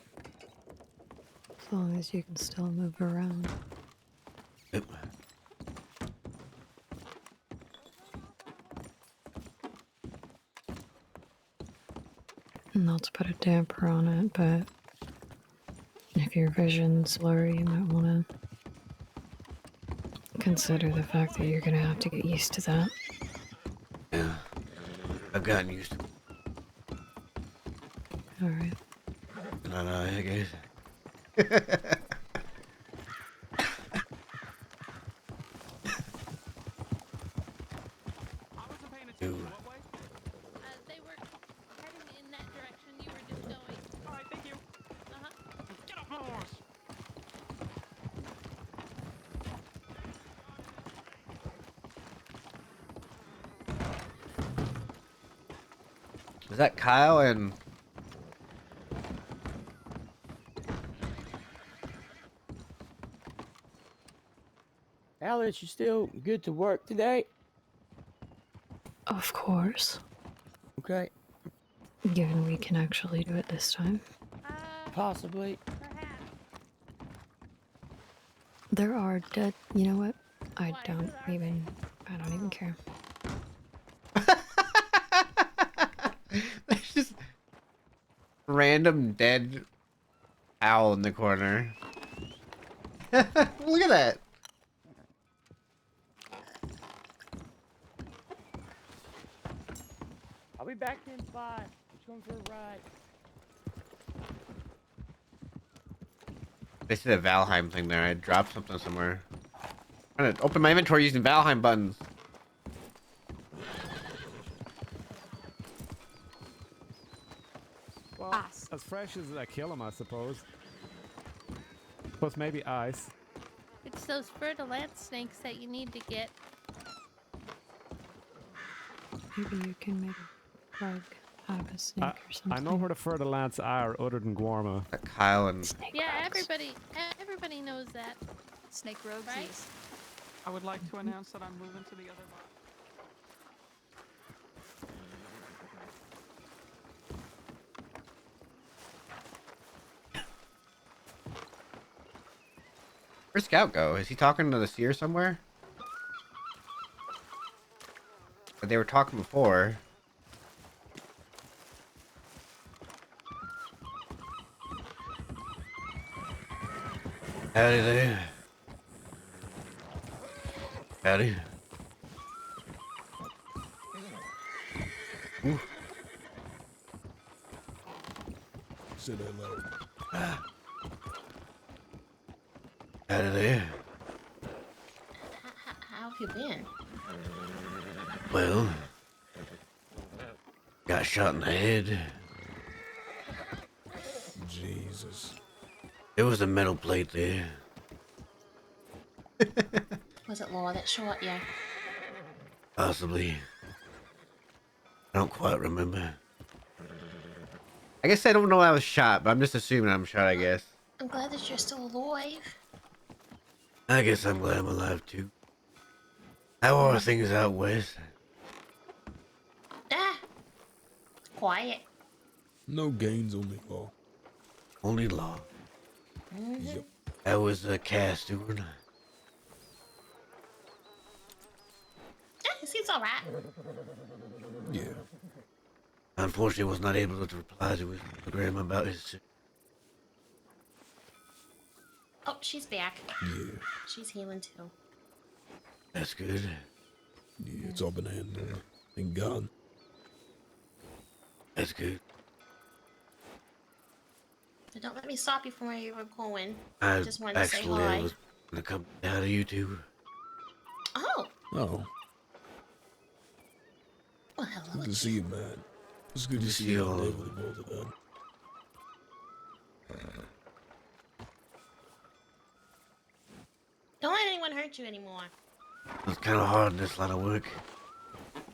Speaker 10: As long as you can still move around.
Speaker 1: Yep.
Speaker 10: Not to put a damper on it, but if your vision's blurry, you might want to consider the fact that you're going to have to get used to that.
Speaker 1: Yeah. I've gotten used to it.
Speaker 10: Alright.
Speaker 1: Not I guess. Dude.
Speaker 7: They were heading in that direction. You were just going.
Speaker 5: All right, thank you.
Speaker 7: Uh-huh.
Speaker 5: Get off my horse.
Speaker 6: Is that Kyle and?
Speaker 9: Alice, you still good to work today?
Speaker 10: Of course.
Speaker 9: Okay.
Speaker 10: Given we can actually do it this time.
Speaker 9: Possibly.
Speaker 7: Perhaps.
Speaker 10: There are dead. You know what? I don't even care.
Speaker 6: There's just random dead owl in the corner. Look at that.
Speaker 9: I'll be back in 5. Just going for a ride.
Speaker 6: They see the Valheim thing there. I dropped something somewhere. I'm trying to open my inventory using Valheim buttons.
Speaker 8: Well,
Speaker 4: Ice.
Speaker 8: as fresh as I kill them, I suppose. Plus maybe ice.
Speaker 7: It's those fer-de-lance snakes that you need to get.
Speaker 10: Maybe you can make a plug out of a snake or something.
Speaker 8: I know where the further lands are other than Guarma.
Speaker 6: Kyle and
Speaker 10: Snake
Speaker 7: Yeah,
Speaker 10: bugs.
Speaker 7: everybody knows that.
Speaker 4: Snake rogues,
Speaker 7: Right?
Speaker 4: yes.
Speaker 5: I would like to announce that I'm moving to the other box.
Speaker 6: where'd Scout go? Is he talking to the seer somewhere? But they were talking before.
Speaker 1: Howdy there. Howdy. Ooh.
Speaker 2: Sit down low.
Speaker 1: Howdy there.
Speaker 11: How have you been?
Speaker 1: Well, got shot in the head.
Speaker 2: Jesus.
Speaker 1: There was a metal plate there.
Speaker 11: Was it Laura that shot you?
Speaker 1: Possibly. I don't quite remember.
Speaker 6: I guess I don't know I was shot, but I'm just assuming I'm shot, I guess.
Speaker 11: I'm glad that you're still alive.
Speaker 1: I guess I'm glad I'm alive too. How are things out west?
Speaker 11: Ah! Quiet.
Speaker 2: No gains, only law.
Speaker 1: Only law.
Speaker 2: Yep.
Speaker 1: How was Cass doing?
Speaker 11: Ah, seems alright.
Speaker 2: Yeah.
Speaker 1: Unfortunately, was not able to reply to his telegram about his.
Speaker 11: Oh, she's back.
Speaker 2: Yeah.
Speaker 11: She's healing too.
Speaker 1: That's good.
Speaker 2: Yeah, it's all been handled and gone.
Speaker 1: That's good.
Speaker 11: So don't let me stop you from where you were going.
Speaker 1: I
Speaker 11: just wanted to say
Speaker 1: actually
Speaker 11: hi.
Speaker 1: was gonna come down to you two.
Speaker 11: Oh,
Speaker 2: Oh,
Speaker 11: well, hello.
Speaker 2: good to see you, man. It's good to see you all over the both of them.
Speaker 11: Don't let anyone hurt you anymore.
Speaker 1: It's kind of hard in this line of work.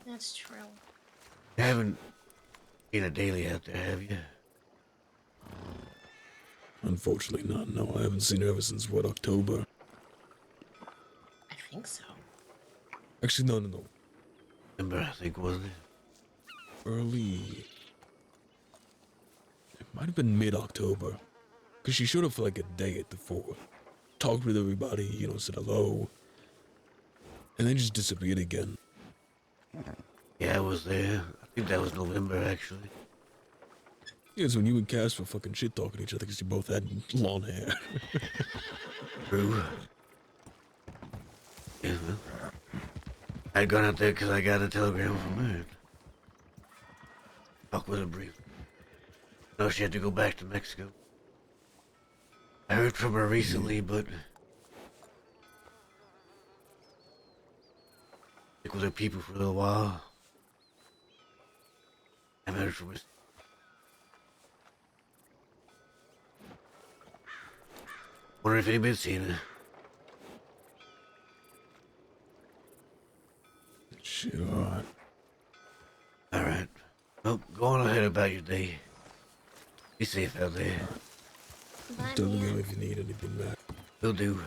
Speaker 11: That's true.
Speaker 1: You haven't been a daily out there, have you?
Speaker 2: Unfortunately not, no. I haven't seen her ever since, what, October?
Speaker 11: I think so.
Speaker 2: Actually, no.
Speaker 1: December, I think, wasn't it?
Speaker 2: Early... It might have been mid-October. Because she showed up for like a day at the fort. Talked with everybody, you know, said hello. And then just disappeared again.
Speaker 1: Yeah, I was there. I think that was November, actually.
Speaker 2: Yeah, it's when you and Cass were fucking shit-talking each other because you both had long hair.
Speaker 1: True. Yeah, well, I'd gone out there because I got a telegram from her. Talked with her briefly. No, she had to go back to Mexico. I heard from her recently, but stick with her people for a little while. I haven't heard from her. Wonder if anybody's seen her.
Speaker 2: Shit, alright.
Speaker 1: Alright. Well, go on ahead about your day. Be safe out there.
Speaker 11: Bye,
Speaker 2: Tell me
Speaker 11: man.
Speaker 2: if you need anything back.
Speaker 1: Will do.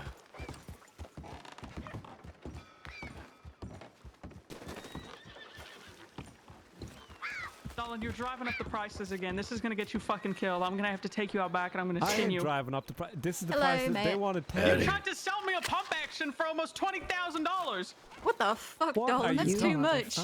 Speaker 5: Dolan, you're driving up the prices again. This is gonna get you fucking killed. I'm gonna have to take you out back and I'm gonna
Speaker 8: I
Speaker 5: skin
Speaker 8: ain't
Speaker 5: you.
Speaker 8: driving up the price. This is the
Speaker 4: Hello,
Speaker 8: prices they
Speaker 4: mate.
Speaker 8: wanted.
Speaker 1: Howdy.
Speaker 5: You tried to sell me a pump action for almost $20,000.
Speaker 4: What the fuck,
Speaker 8: What are
Speaker 4: Dolan? That's
Speaker 8: you
Speaker 4: too
Speaker 8: doing?
Speaker 4: much.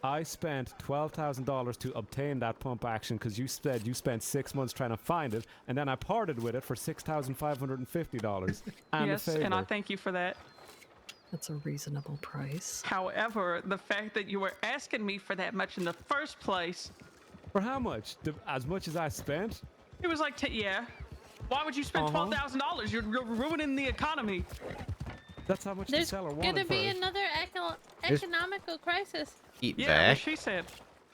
Speaker 8: I spent $12,000 to obtain that pump action because you said you spent 6 months trying to find it, and then I parted with it for $6,550. And
Speaker 5: Yes,
Speaker 8: a favor.
Speaker 5: and I thank you for that.
Speaker 10: That's a reasonable price.
Speaker 5: However, the fact that you were asking me for that much in the first place,
Speaker 8: For how much? As much as I spent?
Speaker 5: it was like, yeah. Why would you spend
Speaker 8: Uh-huh.
Speaker 5: $12,000? You're ruining the economy.
Speaker 8: That's how much
Speaker 7: There's
Speaker 8: the seller
Speaker 7: gonna
Speaker 8: wanted
Speaker 7: be
Speaker 8: first.
Speaker 7: another
Speaker 6: There's-
Speaker 7: economical crisis.
Speaker 6: Eat
Speaker 5: Yeah,
Speaker 6: back.
Speaker 5: what she said.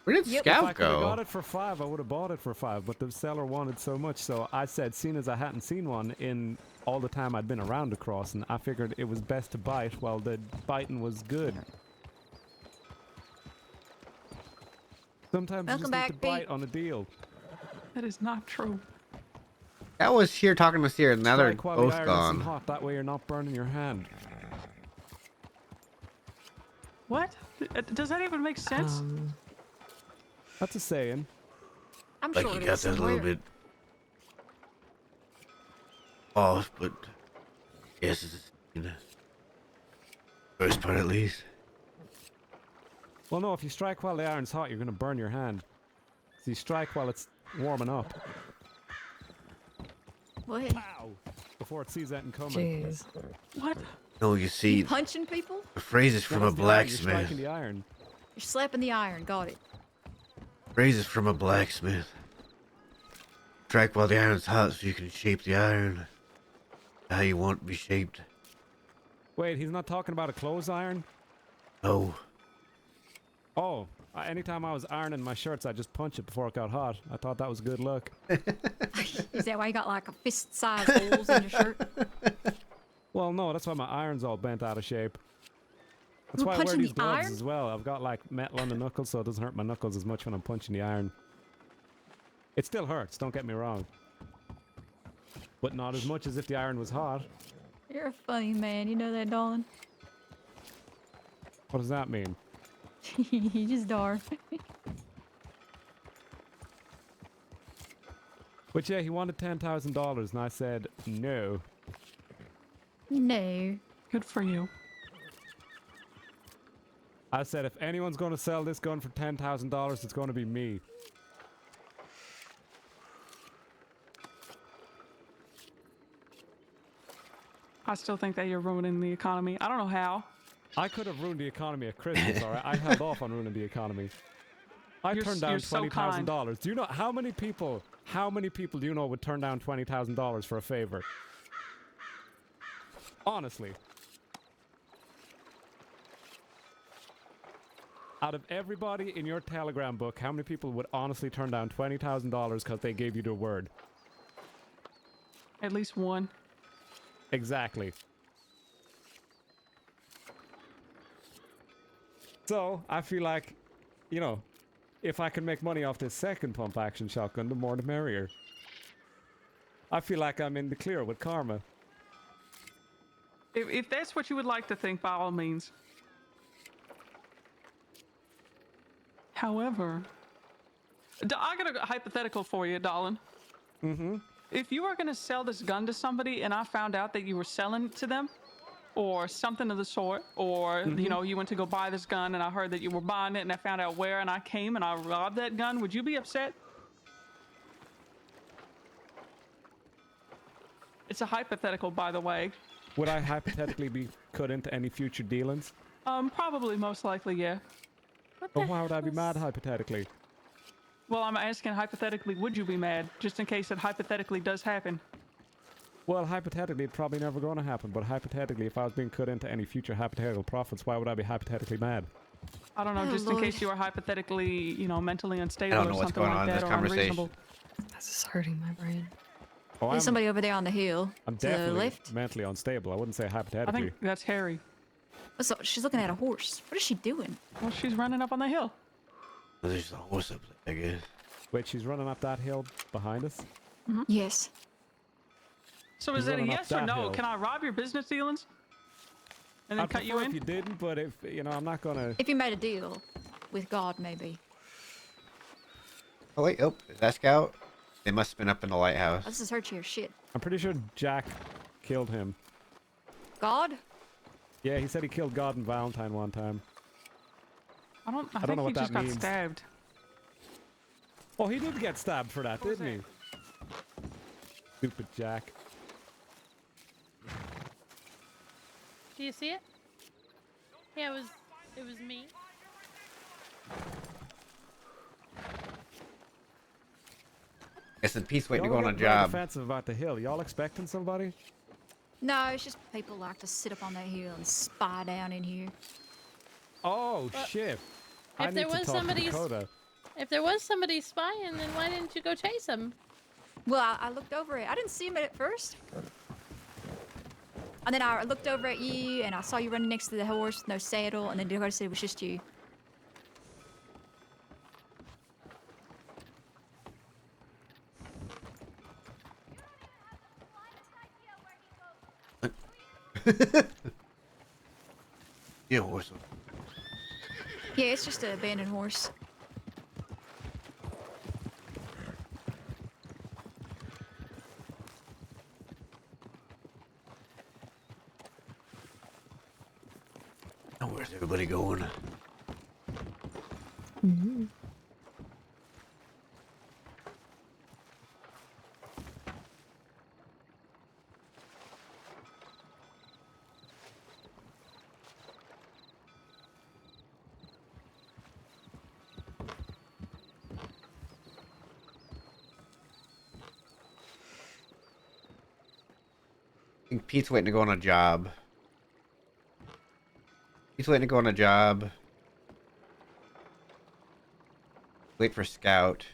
Speaker 6: Where did
Speaker 4: Yep.
Speaker 8: If I
Speaker 6: Scout
Speaker 8: could have got
Speaker 6: go?
Speaker 8: it for $5, I would have bought it for $5, but the seller wanted so much, so I said, seeing as I hadn't seen one in all the time I'd been around the crossing, I figured it was best to bite while the biting was good. Sometimes you
Speaker 4: Welcome
Speaker 8: just
Speaker 4: back,
Speaker 8: need to bite
Speaker 4: Pete.
Speaker 8: on a deal.
Speaker 5: That is not true.
Speaker 6: That was here talking to Seer, and now they're
Speaker 8: Strike while the
Speaker 6: both
Speaker 8: iron isn't
Speaker 6: gone.
Speaker 8: hot, that way you're not burning your hand.
Speaker 5: What? Does that even make sense?
Speaker 8: That's a saying.
Speaker 4: I'm
Speaker 1: Like
Speaker 4: sure
Speaker 1: you
Speaker 4: it
Speaker 1: got
Speaker 4: is
Speaker 1: that a little
Speaker 4: somewhere.
Speaker 1: bit off, but yes, it's in the first part at least.
Speaker 8: Well, no, if you strike while the iron's hot, you're going to burn your hand. So you strike while it's warming up.
Speaker 4: What?
Speaker 8: Ow! Before it sees that coming.
Speaker 10: Jeez.
Speaker 5: What?
Speaker 1: No, you see,
Speaker 4: Punching people?
Speaker 1: the phrase is from a
Speaker 8: That's the iron, You're
Speaker 1: blacksmith.
Speaker 8: striking the iron.
Speaker 4: You're slapping the iron. Got it.
Speaker 1: Phrase is from a blacksmith. Strike while the iron's hot so you can shape the iron how you want it to be shaped.
Speaker 8: Wait, he's not talking about a clothes iron?
Speaker 1: No.
Speaker 8: Oh, anytime I was ironing my shirts, I just punch it before it got hot. I thought that was good luck.
Speaker 4: Is that why you got like a fist-sized holes in your shirt?
Speaker 8: Well, no, that's why my iron's all bent out of shape. That's
Speaker 4: You're
Speaker 8: why I wear
Speaker 4: punching
Speaker 8: these
Speaker 4: the
Speaker 8: gloves
Speaker 4: iron?
Speaker 8: as well. I've got like metal on the knuckles, so it doesn't hurt my knuckles as much when I'm punching the iron. It still hurts, don't get me wrong. But not as much as if the iron was hot.
Speaker 4: You're a funny man. You know that, Dolan?
Speaker 8: What does that mean?
Speaker 4: You just are.
Speaker 8: But yeah, he wanted $10,000, and I said no.
Speaker 4: No.
Speaker 5: Good for you.
Speaker 8: I said if anyone's going to sell this gun for $10,000, it's going to be me.
Speaker 5: I still think that you're ruining the economy. I don't know how.
Speaker 8: I could have ruined the economy at Christmas, alright? I held off on ruining the economy. I
Speaker 5: You're
Speaker 8: turned
Speaker 5: s-
Speaker 8: down
Speaker 5: you're so kind.
Speaker 8: $20,000. Do you know how many people? How many people do you know would turn down $20,000 for a favor? Honestly. Out of everybody in your Telegram book, how many people would honestly turn down $20,000 because they gave you their word?
Speaker 5: At least one.
Speaker 8: Exactly. So, I feel like, you know, if I can make money off this second pump action shotgun, the more the merrier. I feel like I'm in the clear with karma.
Speaker 5: If that's what you would like to think, by all means. However, I got a hypothetical for you, darling.
Speaker 8: Mm-hmm.
Speaker 5: If you were going to sell this gun to somebody and I found out that you were selling it to them, or something of the sort, or, you know, you went to go buy this gun and I heard that you were buying it and I found out where and I came and I robbed that gun, would you be upset? It's a hypothetical, by the way.
Speaker 8: Would I hypothetically be cut into any future dealings?
Speaker 5: Probably, most likely, yeah.
Speaker 8: Or why would I be mad hypothetically?
Speaker 5: Well, I'm asking hypothetically, would you be mad, just in case it hypothetically does happen?
Speaker 8: Well, hypothetically, it's probably never going to happen, but hypothetically, if I was being cut into any future hypothetical profits, why would I be hypothetically mad?
Speaker 5: I don't know,
Speaker 4: Oh,
Speaker 5: just in
Speaker 4: Lord.
Speaker 5: case you were hypothetically, you know, mentally unstable
Speaker 6: I don't
Speaker 5: or
Speaker 6: know what's
Speaker 5: something
Speaker 6: going
Speaker 5: like
Speaker 6: on in
Speaker 5: that,
Speaker 6: this
Speaker 5: or
Speaker 6: conversation.
Speaker 5: unreasonable.
Speaker 10: This is hurting my brain.
Speaker 8: Oh,
Speaker 4: There's somebody over there on the hill.
Speaker 8: I'm
Speaker 4: to the
Speaker 8: definitely
Speaker 4: left.
Speaker 8: mentally unstable. I wouldn't say
Speaker 5: I
Speaker 8: hypothetically.
Speaker 5: think that's Harry.
Speaker 4: So she's looking at a horse. What is she doing?
Speaker 5: Well, she's running up on the hill.
Speaker 1: There's a horse up there, I guess.
Speaker 8: Wait, she's running up that hill behind us?
Speaker 4: Yes.
Speaker 5: So
Speaker 8: She's
Speaker 5: is it a
Speaker 8: running up
Speaker 5: yes or
Speaker 8: that
Speaker 5: no?
Speaker 8: hill.
Speaker 5: Can I rob your business dealings? And then
Speaker 8: I'd
Speaker 5: cut you
Speaker 8: prefer
Speaker 5: in?
Speaker 8: if you didn't, but if, you know, I'm not gonna...
Speaker 4: If you made a deal with God, maybe.
Speaker 6: Oh wait, oh, is that Scout? They must have been up in the lighthouse.
Speaker 4: This is her chair. Shit.
Speaker 8: I'm pretty sure Jack killed him.
Speaker 4: God?
Speaker 8: Yeah, he said he killed God and Valentine one time.
Speaker 5: I
Speaker 8: don't
Speaker 5: think
Speaker 8: know
Speaker 5: he
Speaker 8: what
Speaker 5: just
Speaker 8: that
Speaker 5: got
Speaker 8: means.
Speaker 5: stabbed.
Speaker 8: Oh, he did get stabbed for that, didn't he? Stupid Jack.
Speaker 7: Do you see it? Yeah, it was me.
Speaker 6: Guess in peace waiting to
Speaker 8: Y'all
Speaker 6: go on a
Speaker 8: getting very
Speaker 6: job.
Speaker 8: defensive about the hill. Y'all expecting somebody?
Speaker 4: No, it's just people like to sit up on that hill and spy down in here.
Speaker 8: Oh, shit. I
Speaker 7: If
Speaker 8: need
Speaker 7: there
Speaker 8: to
Speaker 7: was
Speaker 8: talk to
Speaker 7: somebody,
Speaker 8: Dakota.
Speaker 7: if there was somebody spying, then why didn't you go chase him?
Speaker 4: Well, I looked over it. I didn't see him at first. And then I looked over at you and I saw you running next to the horse with no saddle. And then Dakota said it was just you.
Speaker 1: Yeah, horse.
Speaker 4: Yeah, it's just an abandoned horse.
Speaker 1: Now where's everybody going?
Speaker 6: I think Pete's waiting to go on a job. He's waiting to go on a job. Wait for Scout.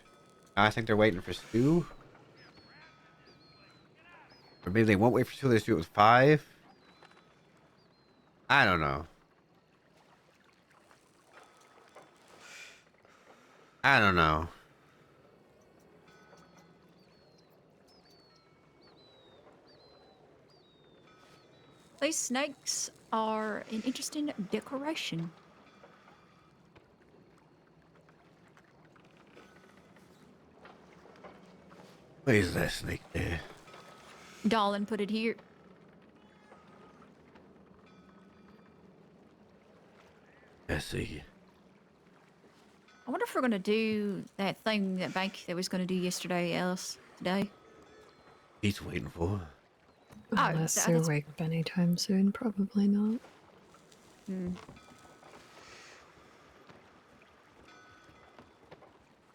Speaker 6: I think they're waiting for Stu. Or maybe they won't wait for Stu, they do it with 5. I don't know. I don't know.
Speaker 4: These snakes are an interesting decoration.
Speaker 1: Where's that snake there?
Speaker 4: Dolan put it here.
Speaker 1: I see.
Speaker 4: I wonder if we're gonna do that thing that bank that was gonna do yesterday, Alice, today.
Speaker 1: He's waiting for.
Speaker 10: Unless
Speaker 4: that-
Speaker 10: they're
Speaker 4: that's-
Speaker 10: wake up anytime soon, probably not.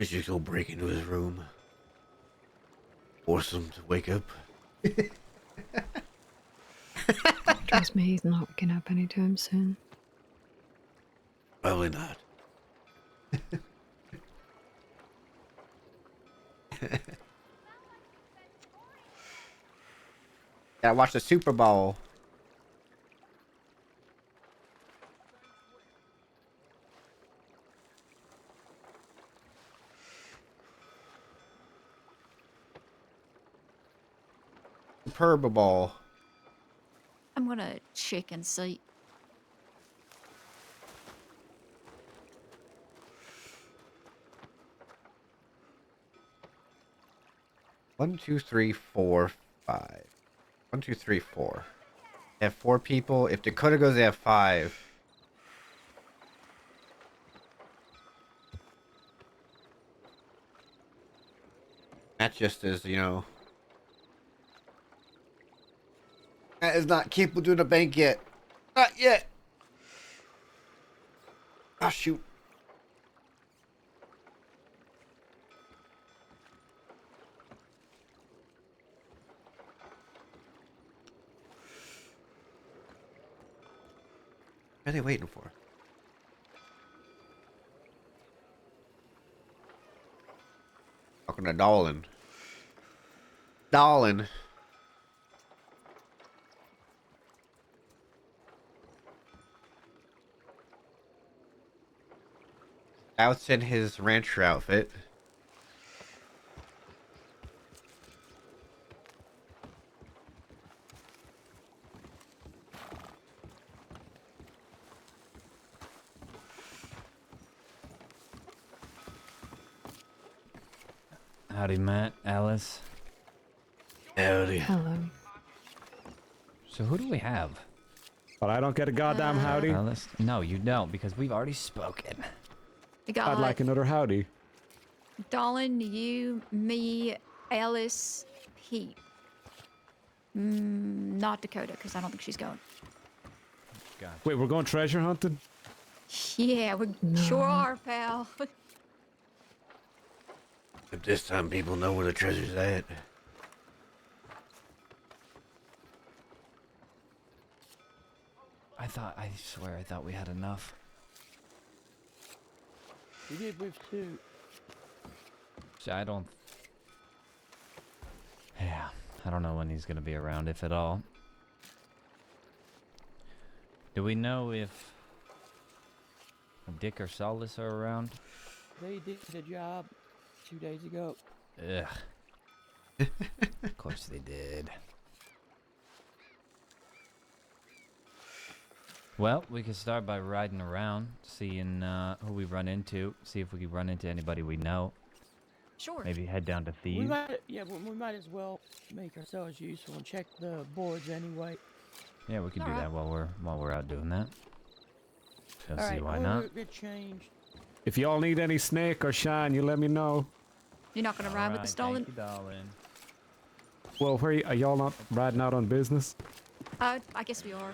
Speaker 1: We should go break into his room. Force him to wake up.
Speaker 10: Trust me, he's not waking up anytime soon.
Speaker 1: Probably not.
Speaker 6: Gotta watch the Super Bowl. Super Bowl.
Speaker 4: I'm gonna check and see.
Speaker 6: One, two, three, four, five. 1, 2, 3, 4. They have 4 people. If Dakota goes, they have 5. That just is, you know. That is not capable of doing a bank yet. Not yet. Oh, shoot. What are they waiting for? Talking to Dolan. Dolan. Out's in his rancher outfit.
Speaker 12: Howdy, Matt, Alice.
Speaker 1: Howdy.
Speaker 10: Hello.
Speaker 12: So who do we have?
Speaker 8: But I don't get a goddamn howdy.
Speaker 12: Alice? No, you don't, because we've already spoken.
Speaker 4: We got
Speaker 8: I'd like another howdy.
Speaker 4: Dolan, you, me, Alice, Pete. Not Dakota, because I don't think she's going.
Speaker 12: Gotcha.
Speaker 8: Wait, we're going treasure hunting?
Speaker 4: Yeah, we sure are, pal.
Speaker 1: But this time people know where the treasure's at.
Speaker 12: I swear I thought we had enough.
Speaker 9: We did with 2.
Speaker 12: So I don't... Yeah, I don't know when he's gonna be around, if at all. Do we know if Dick or Solace are around?
Speaker 9: They did the job 2 days ago.
Speaker 12: Ugh. Of course they did. Well, we could start by riding around, seeing who we run into, see if we can run into anybody we know.
Speaker 4: Sure.
Speaker 12: Maybe head down to
Speaker 9: We
Speaker 12: Thieves.
Speaker 9: might as well make ourselves useful and check the boards anyway.
Speaker 12: Yeah, we could do
Speaker 4: Alright.
Speaker 12: that while we're out doing that. Don't see
Speaker 9: Alright,
Speaker 12: why
Speaker 9: order
Speaker 12: not.
Speaker 9: Get changed.
Speaker 2: If y'all need any snake or shine, you let me know.
Speaker 4: You're not gonna ride with the stolen?
Speaker 12: Thank you, darling.
Speaker 2: Well, where are y'all not riding out on business?
Speaker 4: I guess we are.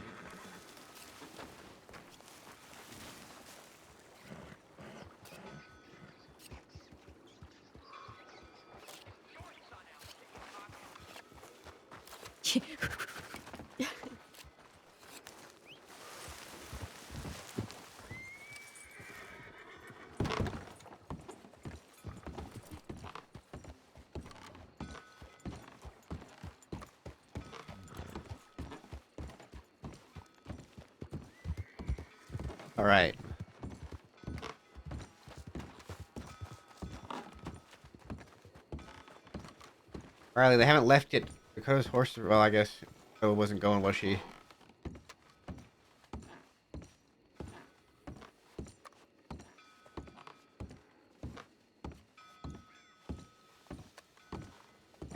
Speaker 6: All right. Riley, they haven't left yet. Dakota's horse. Well, I guess Dakota wasn't going, was she?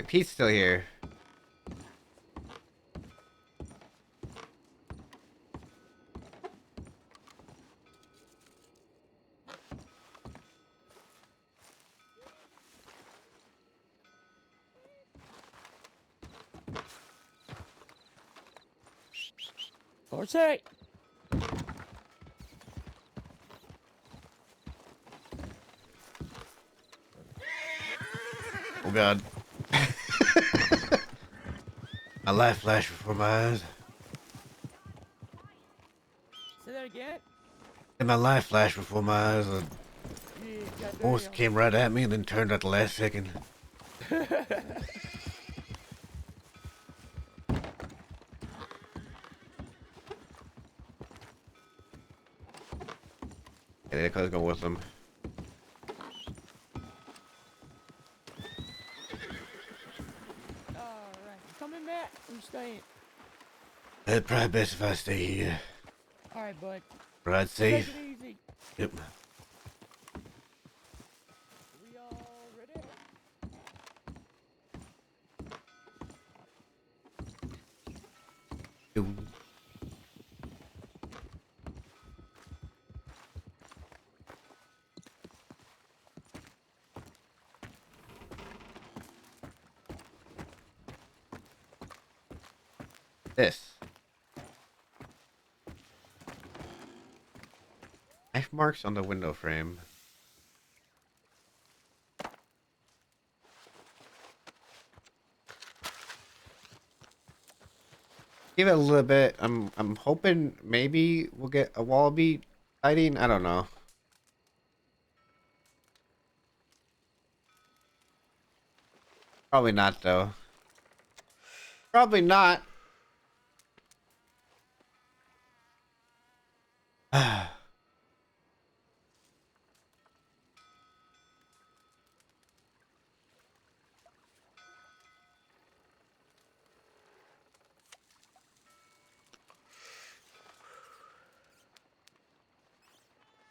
Speaker 6: Pete's still here.
Speaker 9: Horse eight.
Speaker 1: God. My life flashed before my eyes.
Speaker 9: Say that again?
Speaker 1: And my life flashed before my eyes. A
Speaker 9: Yeah,
Speaker 1: horse
Speaker 9: goddamn.
Speaker 1: came right at me and then turned at the last second. Yeah, the car's going with them.
Speaker 9: Alright. Coming back. I'm staying.
Speaker 1: It's probably best if I stay here.
Speaker 9: Alright, bud.
Speaker 1: Ride
Speaker 9: Take
Speaker 1: safe.
Speaker 9: it easy.
Speaker 1: Yep.
Speaker 9: We all ready?
Speaker 1: Yo. This. Knife marks on the window frame. Give it a little bit. I'm hoping maybe we'll get a wallaby sighting. I don't know. Probably not though. Probably not.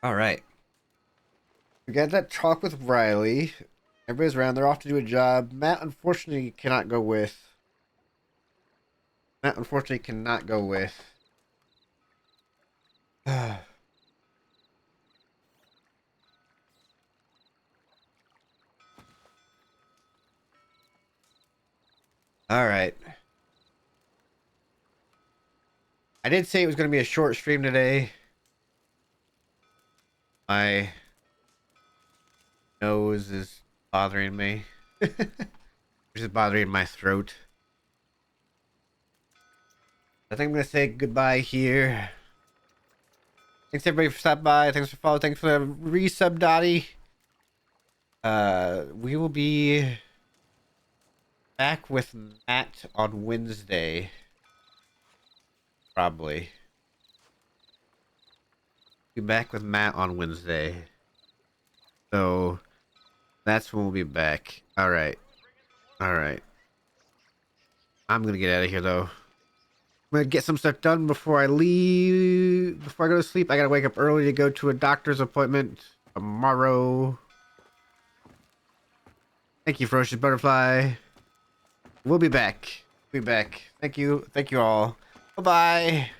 Speaker 1: All right. We got that talk with Riley. Everybody's around. They're off to do a job. Matt unfortunately cannot go with. Matt unfortunately cannot go with. All right. I did say it was going to be a short stream today. My nose is bothering me. Which is bothering my throat. I think I'm going to say goodbye here. Thanks everybody for stopping by. Thanks for following. Thanks for the resub, Dottie. We will be back with Matt on Wednesday. Probably. Be back with Matt on Wednesday. So that's when we'll be back. Alright. Alright. I'm gonna get out of here though. I'm gonna get some stuff done before I leave. Before I go to sleep. I gotta wake up early to go to a doctor's appointment tomorrow. Thank you, Ferocious Butterfly. We'll be back. We'll be back. Thank you. Thank you all. Bye-bye.